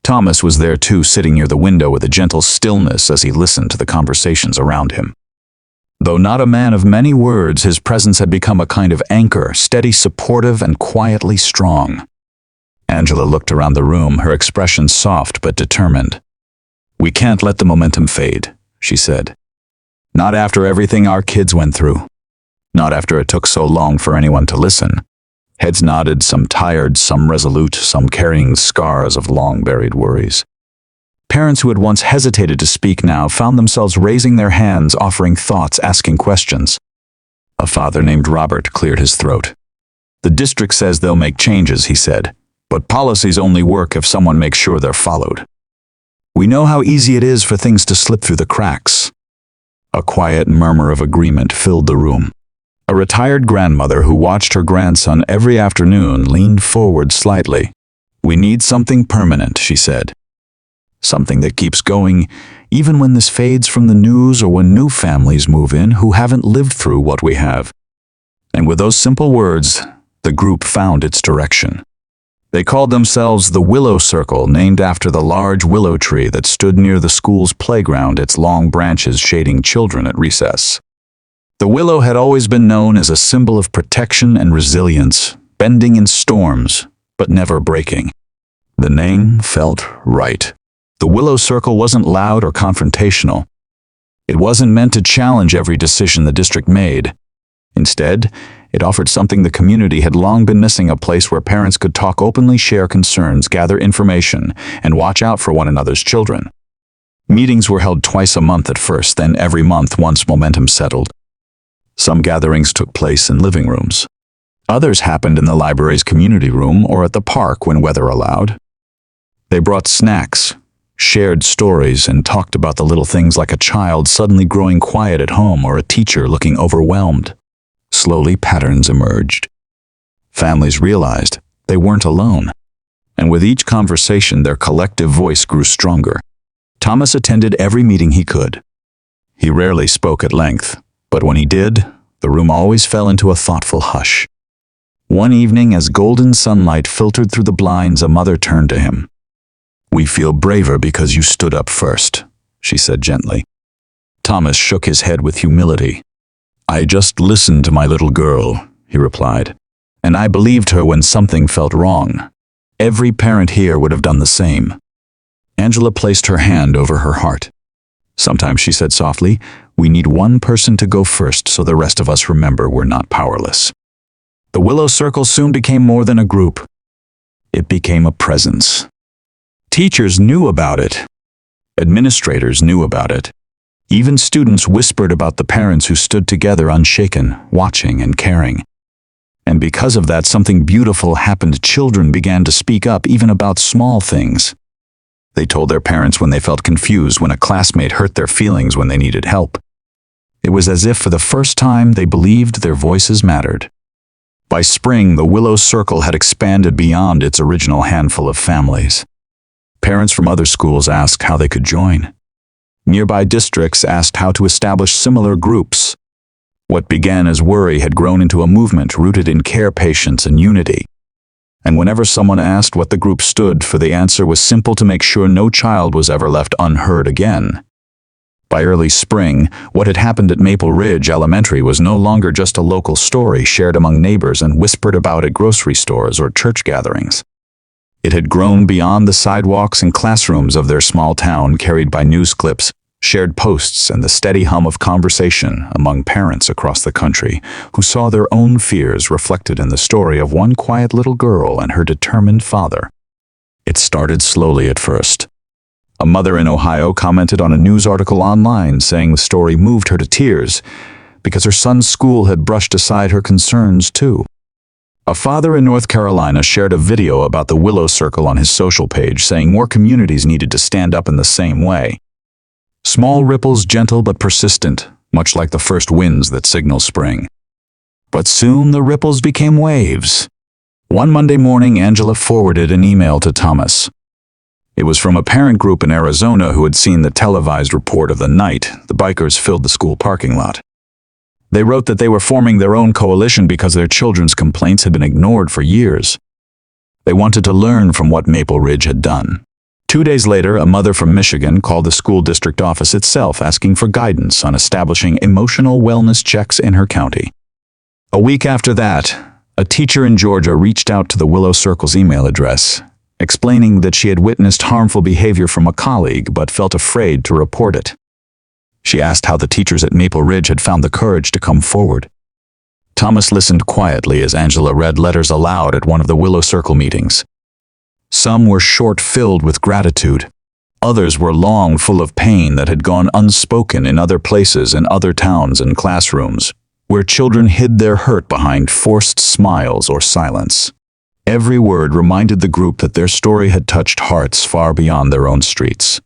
Thomas was there too, sitting near the window with a gentle stillness as he listened to the conversations around him. Though not a man of many words, his presence had become a kind of anchor, steady, supportive, and quietly strong. Angela looked around the room, her expression soft but determined. "We can't let the momentum fade," she said. "Not after everything our kids went through. Not after it took so long for anyone to listen." Heads nodded, some tired, some resolute, some carrying scars of long-buried worries. Parents who had once hesitated to speak now found themselves raising their hands, offering thoughts, asking questions. A father named Robert cleared his throat. "The district says they'll make changes," he said, "but policies only work if someone makes sure they're followed. We know how easy it is for things to slip through the cracks." A quiet murmur of agreement filled the room. A retired grandmother who watched her grandson every afternoon leaned forward slightly. "We need something permanent," she said. "Something that keeps going, even when this fades from the news or when new families move in who haven't lived through what we have." And with those simple words, the group found its direction. They called themselves the Willow Circle, named after the large willow tree that stood near the school's playground, its long branches shading children at recess. The willow had always been known as a symbol of protection and resilience, bending in storms, but never breaking. The name felt right. The Willow Circle wasn't loud or confrontational. It wasn't meant to challenge every decision the district made. Instead, it offered something the community had long been missing, a place where parents could talk openly, share concerns, gather information, and watch out for one another's children. Meetings were held twice a month at first, then every month once momentum settled. Some gatherings took place in living rooms. Others happened in the library's community room or at the park when weather allowed. They brought snacks, shared stories, and talked about the little things, like a child suddenly growing quiet at home or a teacher looking overwhelmed. Slowly, patterns emerged. Families realized they weren't alone, and with each conversation, their collective voice grew stronger. Thomas attended every meeting he could. He rarely spoke at length, but when he did, the room always fell into a thoughtful hush. One evening, as golden sunlight filtered through the blinds, a mother turned to him. "We feel braver because you stood up first," she said gently. Thomas shook his head with humility. "I just listened to my little girl," he replied, "and I believed her when something felt wrong. Every parent here would have done the same." Angela placed her hand over her heart. "Sometimes," she said softly, "we need one person to go first so the rest of us remember we're not powerless." The Willow Circle soon became more than a group. It became a presence. Teachers knew about it. Administrators knew about it. Even students whispered about the parents who stood together, unshaken, watching and caring. And because of that, something beautiful happened. Children began to speak up, even about small things. They told their parents when they felt confused, when a classmate hurt their feelings, when they needed help. It was as if for the first time they believed their voices mattered. By spring, the Willow Circle had expanded beyond its original handful of families. Parents from other schools asked how they could join. Nearby districts asked how to establish similar groups. What began as worry had grown into a movement rooted in care, patience, and unity. And whenever someone asked what the group stood for, the answer was simple: to make sure no child was ever left unheard again. By early spring, what had happened at Maple Ridge Elementary was no longer just a local story shared among neighbors and whispered about at grocery stores or church gatherings. It had grown beyond the sidewalks and classrooms of their small town, carried by news clips, shared posts, and the steady hum of conversation among parents across the country who saw their own fears reflected in the story of one quiet little girl and her determined father. It started slowly at first. A mother in Ohio commented on a news article online saying the story moved her to tears because her son's school had brushed aside her concerns too. A father in North Carolina shared a video about the Willow Circle on his social page, saying more communities needed to stand up in the same way. Small ripples, gentle but persistent, much like the first winds that signal spring. But soon the ripples became waves. One Monday morning, Angela forwarded an email to Thomas. It was from a parent group in Arizona who had seen the televised report of the night the bikers filled the school parking lot. They wrote that they were forming their own coalition because their children's complaints had been ignored for years. They wanted to learn from what Maple Ridge had done. 2 days later, a mother from Michigan called the school district office itself, asking for guidance on establishing emotional wellness checks in her county. A week after that, a teacher in Georgia reached out to the Willow Circle's email address, explaining that she had witnessed harmful behavior from a colleague but felt afraid to report it. She asked how the teachers at Maple Ridge had found the courage to come forward. Thomas listened quietly as Angela read letters aloud at one of the Willow Circle meetings. Some were short, filled with gratitude. Others were long, full of pain that had gone unspoken in other places, in other towns and classrooms, where children hid their hurt behind forced smiles or silence. Every word reminded the group that their story had touched hearts far beyond their own streets.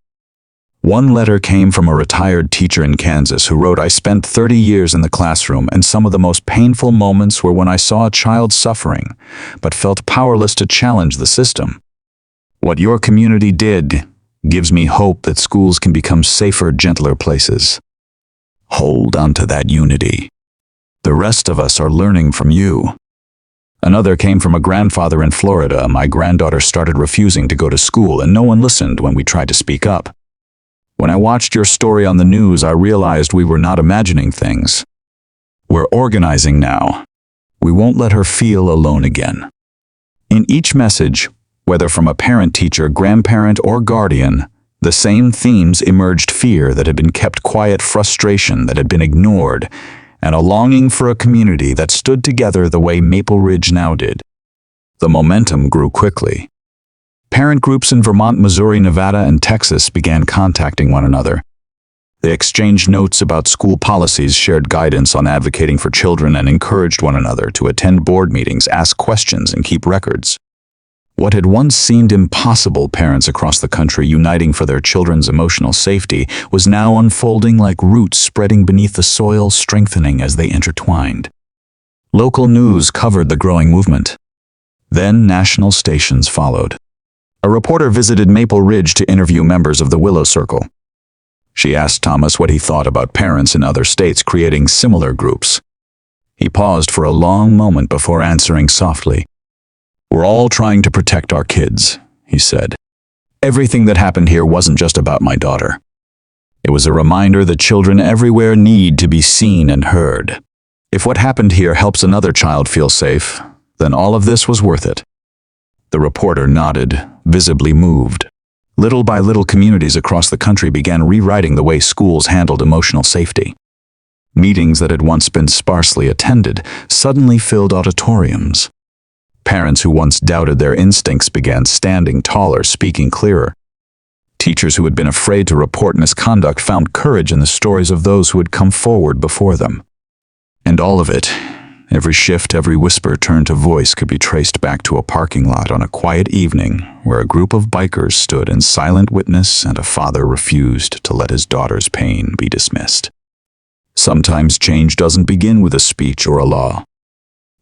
One letter came from a retired teacher in Kansas who wrote, "I spent 30 years in the classroom, and some of the most painful moments were when I saw a child suffering, but felt powerless to challenge the system. What your community did gives me hope that schools can become safer, gentler places. Hold on to that unity. The rest of us are learning from you." Another came from a grandfather in Florida. "My granddaughter started refusing to go to school, and no one listened when we tried to speak up. When I watched your story on the news, I realized we were not imagining things. We're organizing now. We won't let her feel alone again." In each message, whether from a parent, teacher, grandparent, or guardian, the same themes emerged: fear that had been kept quiet, frustration that had been ignored, and a longing for a community that stood together the way Maple Ridge now did. The momentum grew quickly. Parent groups in Vermont, Missouri, Nevada, and Texas began contacting one another. They exchanged notes about school policies, shared guidance on advocating for children, and encouraged one another to attend board meetings, ask questions, and keep records. What had once seemed impossible, parents across the country uniting for their children's emotional safety, was now unfolding like roots spreading beneath the soil, strengthening as they intertwined. Local news covered the growing movement. Then national stations followed. A reporter visited Maple Ridge to interview members of the Willow Circle. She asked Thomas what he thought about parents in other states creating similar groups. He paused for a long moment before answering softly. "We're all trying to protect our kids," he said. "Everything that happened here wasn't just about my daughter. It was a reminder that children everywhere need to be seen and heard. If what happened here helps another child feel safe, then all of this was worth it." The reporter nodded, visibly moved. Little by little, communities across the country began rewriting the way schools handled emotional safety. Meetings that had once been sparsely attended suddenly filled auditoriums. Parents who once doubted their instincts began standing taller, speaking clearer. Teachers who had been afraid to report misconduct found courage in the stories of those who had come forward before them. And all of it, every shift, every whisper turned to voice, could be traced back to a parking lot on a quiet evening where a group of bikers stood in silent witness and a father refused to let his daughter's pain be dismissed. Sometimes change doesn't begin with a speech or a law.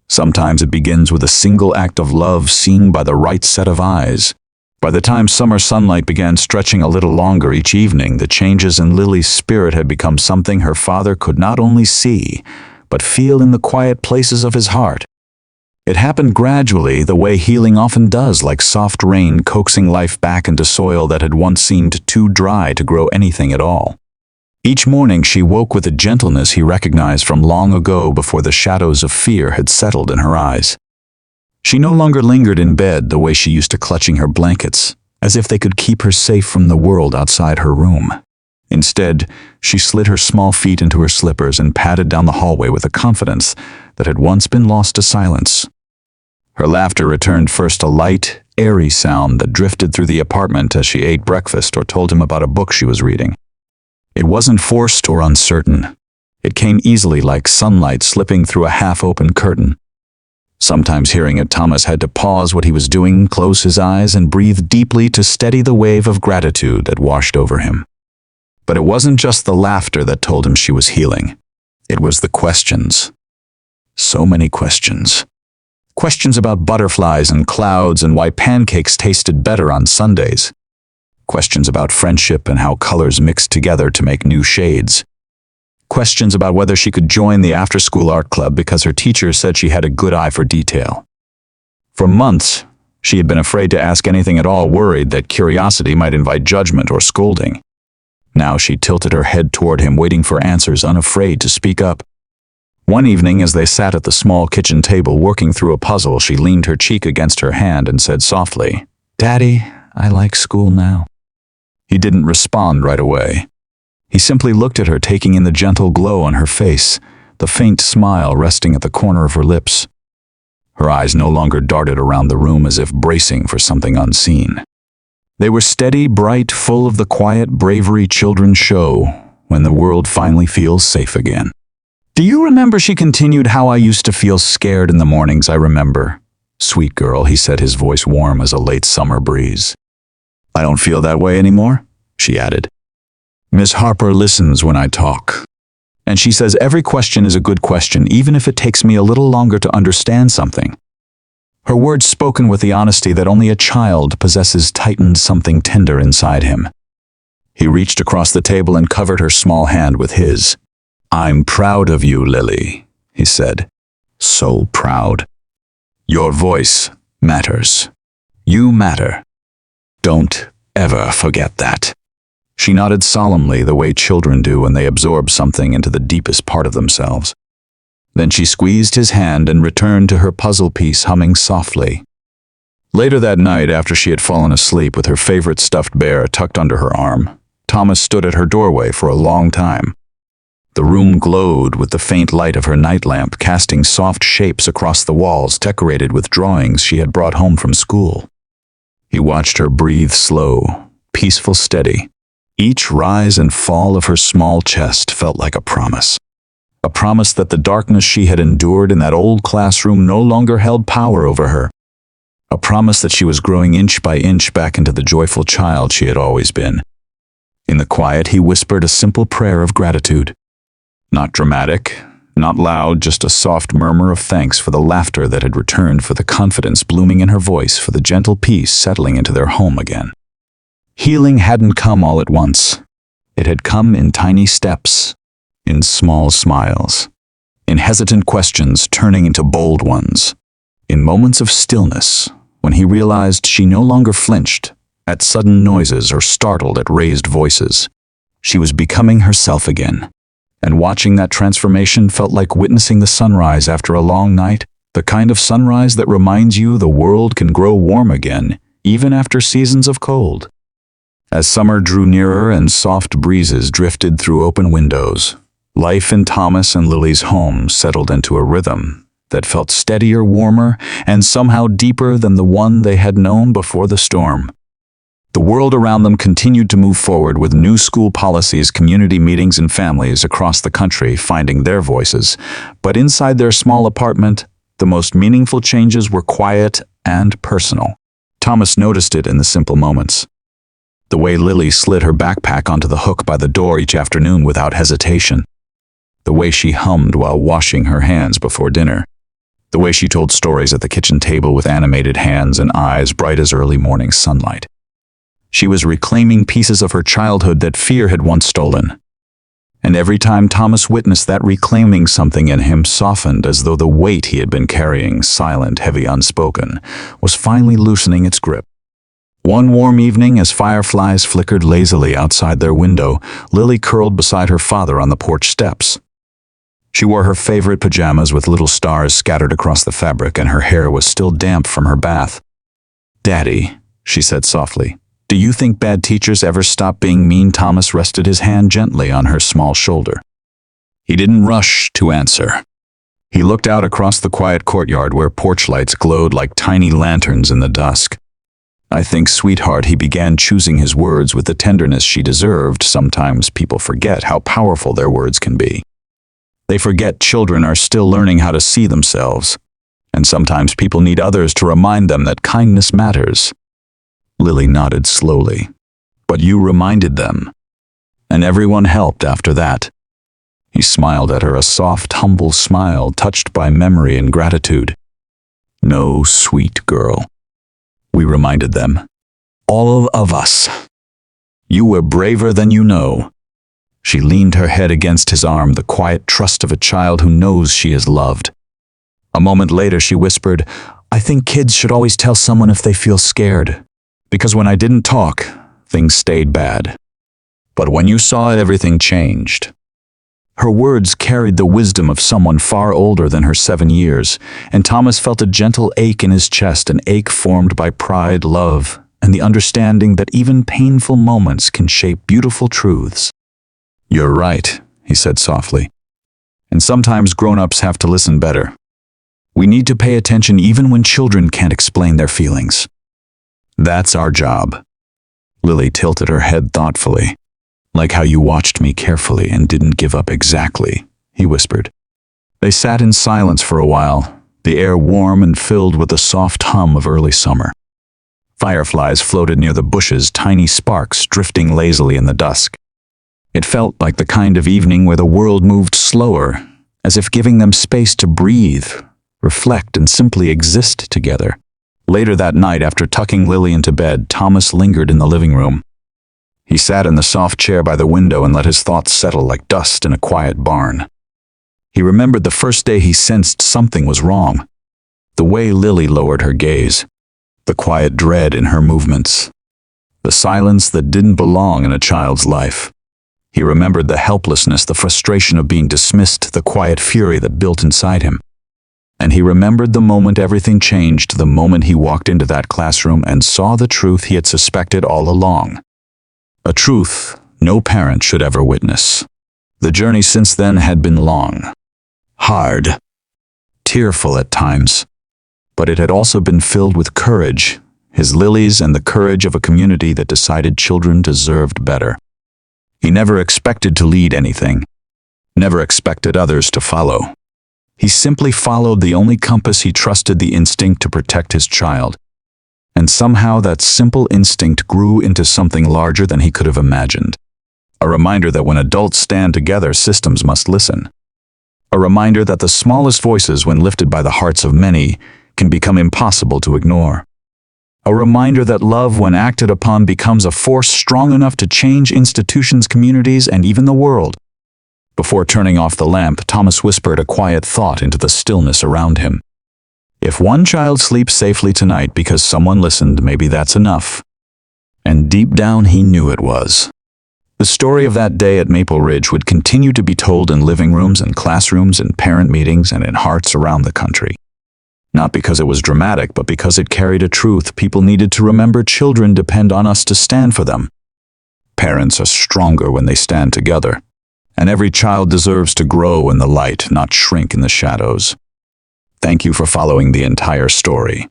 Sometimes it begins with a single act of love seen by the right set of eyes. By the time summer sunlight began stretching a little longer each evening, the changes in Lily's spirit had become something her father could not only see, but feel in the quiet places of his heart. It happened gradually, the way healing often does, like soft rain coaxing life back into soil that had once seemed too dry to grow anything at all. Each morning she woke with a gentleness he recognized from long ago, before the shadows of fear had settled in her eyes. She no longer lingered in bed the way she used to, clutching her blankets, as if they could keep her safe from the world outside her room. Instead, she slid her small feet into her slippers and padded down the hallway with a confidence that had once been lost to silence. Her laughter returned, first a light, airy sound that drifted through the apartment as she ate breakfast or told him about a book she was reading. It wasn't forced or uncertain. It came easily, like sunlight slipping through a half-open curtain. Sometimes hearing it, Thomas had to pause what he was doing, close his eyes, and breathe deeply to steady the wave of gratitude that washed over him. But it wasn't just the laughter that told him she was healing. It was the questions. So many questions. Questions about butterflies and clouds and why pancakes tasted better on Sundays. Questions about friendship and how colors mixed together to make new shades. Questions about whether she could join the after-school art club because her teacher said she had a good eye for detail. For months, she had been afraid to ask anything at all, worried that curiosity might invite judgment or scolding. Now she tilted her head toward him, waiting for answers, unafraid to speak up. One evening, as they sat at the small kitchen table working through a puzzle, she leaned her cheek against her hand and said softly, "Daddy, I like school now." He didn't respond right away. He simply looked at her, taking in the gentle glow on her face, the faint smile resting at the corner of her lips. Her eyes no longer darted around the room as if bracing for something unseen. They were steady, bright, full of the quiet bravery children show when the world finally feels safe again. "Do you remember," she continued, "how I used to feel scared in the mornings? I remember." "Sweet girl," he said, his voice warm as a late summer breeze. "I don't feel that way anymore," she added. "Miss Harper listens when I talk. And she says every question is a good question, even if it takes me a little longer to understand something." Her words, spoken with the honesty that only a child possesses, tightened something tender inside him. He reached across the table and covered her small hand with his. "I'm proud of you, Lily," he said. "So proud. Your voice matters. You matter. Don't ever forget that." She nodded solemnly, the way children do when they absorb something into the deepest part of themselves. Then she squeezed his hand and returned to her puzzle piece, humming softly. Later that night, after she had fallen asleep with her favorite stuffed bear tucked under her arm, Thomas stood at her doorway for a long time. The room glowed with the faint light of her night lamp, casting soft shapes across the walls decorated with drawings she had brought home from school. He watched her breathe, slow, peaceful, steady. Each rise and fall of her small chest felt like a promise. A promise that the darkness she had endured in that old classroom no longer held power over her. A promise that she was growing inch by inch back into the joyful child she had always been. In the quiet, he whispered a simple prayer of gratitude. Not dramatic, not loud, just a soft murmur of thanks for the laughter that had returned, for the confidence blooming in her voice, for the gentle peace settling into their home again. Healing hadn't come all at once. It had come in tiny steps, in small smiles, in hesitant questions turning into bold ones, in moments of stillness when he realized she no longer flinched at sudden noises or startled at raised voices. She was becoming herself again. And watching that transformation felt like witnessing the sunrise after a long night, the kind of sunrise that reminds you the world can grow warm again, even after seasons of cold. As summer drew nearer and soft breezes drifted through open windows, life in Thomas and Lily's home settled into a rhythm that felt steadier, warmer, and somehow deeper than the one they had known before the storm. The world around them continued to move forward, with new school policies, community meetings, and families across the country finding their voices. But inside their small apartment, the most meaningful changes were quiet and personal. Thomas noticed it in the simple moments. The way Lily slid her backpack onto the hook by the door each afternoon without hesitation. The way she hummed while washing her hands before dinner. The way she told stories at the kitchen table with animated hands and eyes bright as early morning sunlight. She was reclaiming pieces of her childhood that fear had once stolen. And every time Thomas witnessed that, reclaiming something in him softened, as though the weight he had been carrying, silent, heavy, unspoken, was finally loosening its grip. One warm evening, as fireflies flickered lazily outside their window, Lily curled beside her father on the porch steps. She wore her favorite pajamas with little stars scattered across the fabric, and her hair was still damp from her bath. "Daddy," she said softly, "do you think bad teachers ever stop being mean?" Thomas rested his hand gently on her small shoulder. He didn't rush to answer. He looked out across the quiet courtyard where porch lights glowed like tiny lanterns in the dusk. "I think, sweetheart," he began, choosing his words with the tenderness she deserved. Sometimes people forget how powerful their words can be. They forget children are still learning how to see themselves. And sometimes people need others to remind them that kindness matters. Lily nodded slowly. "But you reminded them. And everyone helped after that." He smiled at her, a soft, humble smile touched by memory and gratitude. "No, sweet girl. We reminded them. All of us. You were braver than you know." She leaned her head against his arm, the quiet trust of a child who knows she is loved. A moment later she whispered, "I think kids should always tell someone if they feel scared. Because when I didn't talk, things stayed bad. But when you saw it, everything changed." Her words carried the wisdom of someone far older than her 7 years, and Thomas felt a gentle ache in his chest, an ache formed by pride, love, and the understanding that even painful moments can shape beautiful truths. "You're right," he said softly. "And sometimes grown-ups have to listen better. We need to pay attention even when children can't explain their feelings. That's our job." Lily tilted her head thoughtfully. "Like how you watched me carefully and didn't give up." "Exactly," he whispered. They sat in silence for a while, the air warm and filled with the soft hum of early summer. Fireflies floated near the bushes, tiny sparks drifting lazily in the dusk. It felt like the kind of evening where the world moved slower, as if giving them space to breathe, reflect, and simply exist together. Later that night, after tucking Lily into bed, Thomas lingered in the living room. He sat in the soft chair by the window and let his thoughts settle like dust in a quiet barn. He remembered the first day he sensed something was wrong. The way Lily lowered her gaze, the quiet dread in her movements, the silence that didn't belong in a child's life. He remembered the helplessness, the frustration of being dismissed, the quiet fury that built inside him. And he remembered the moment everything changed, the moment he walked into that classroom and saw the truth he had suspected all along. A truth no parent should ever witness. The journey since then had been long, hard, tearful at times, but it had also been filled with courage, his Lily's, and the courage of a community that decided children deserved better. He never expected to lead anything, never expected others to follow. He simply followed the only compass he trusted, the instinct to protect his child. And somehow that simple instinct grew into something larger than he could have imagined. A reminder that when adults stand together, systems must listen. A reminder that the smallest voices, when lifted by the hearts of many, can become impossible to ignore. A reminder that love, when acted upon, becomes a force strong enough to change institutions, communities, and even the world. Before turning off the lamp, Thomas whispered a quiet thought into the stillness around him. If one child sleeps safely tonight because someone listened, maybe that's enough. And deep down he knew it was. The story of that day at Maple Ridge would continue to be told in living rooms and classrooms and parent meetings and in hearts around the country. Not because it was dramatic, but because it carried a truth people needed to remember. Children depend on us to stand for them. Parents are stronger when they stand together. And every child deserves to grow in the light, not shrink in the shadows. Thank you for following the entire story.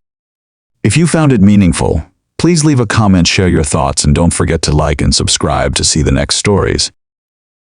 If you found it meaningful, please leave a comment, share your thoughts, and don't forget to like and subscribe to see the next stories.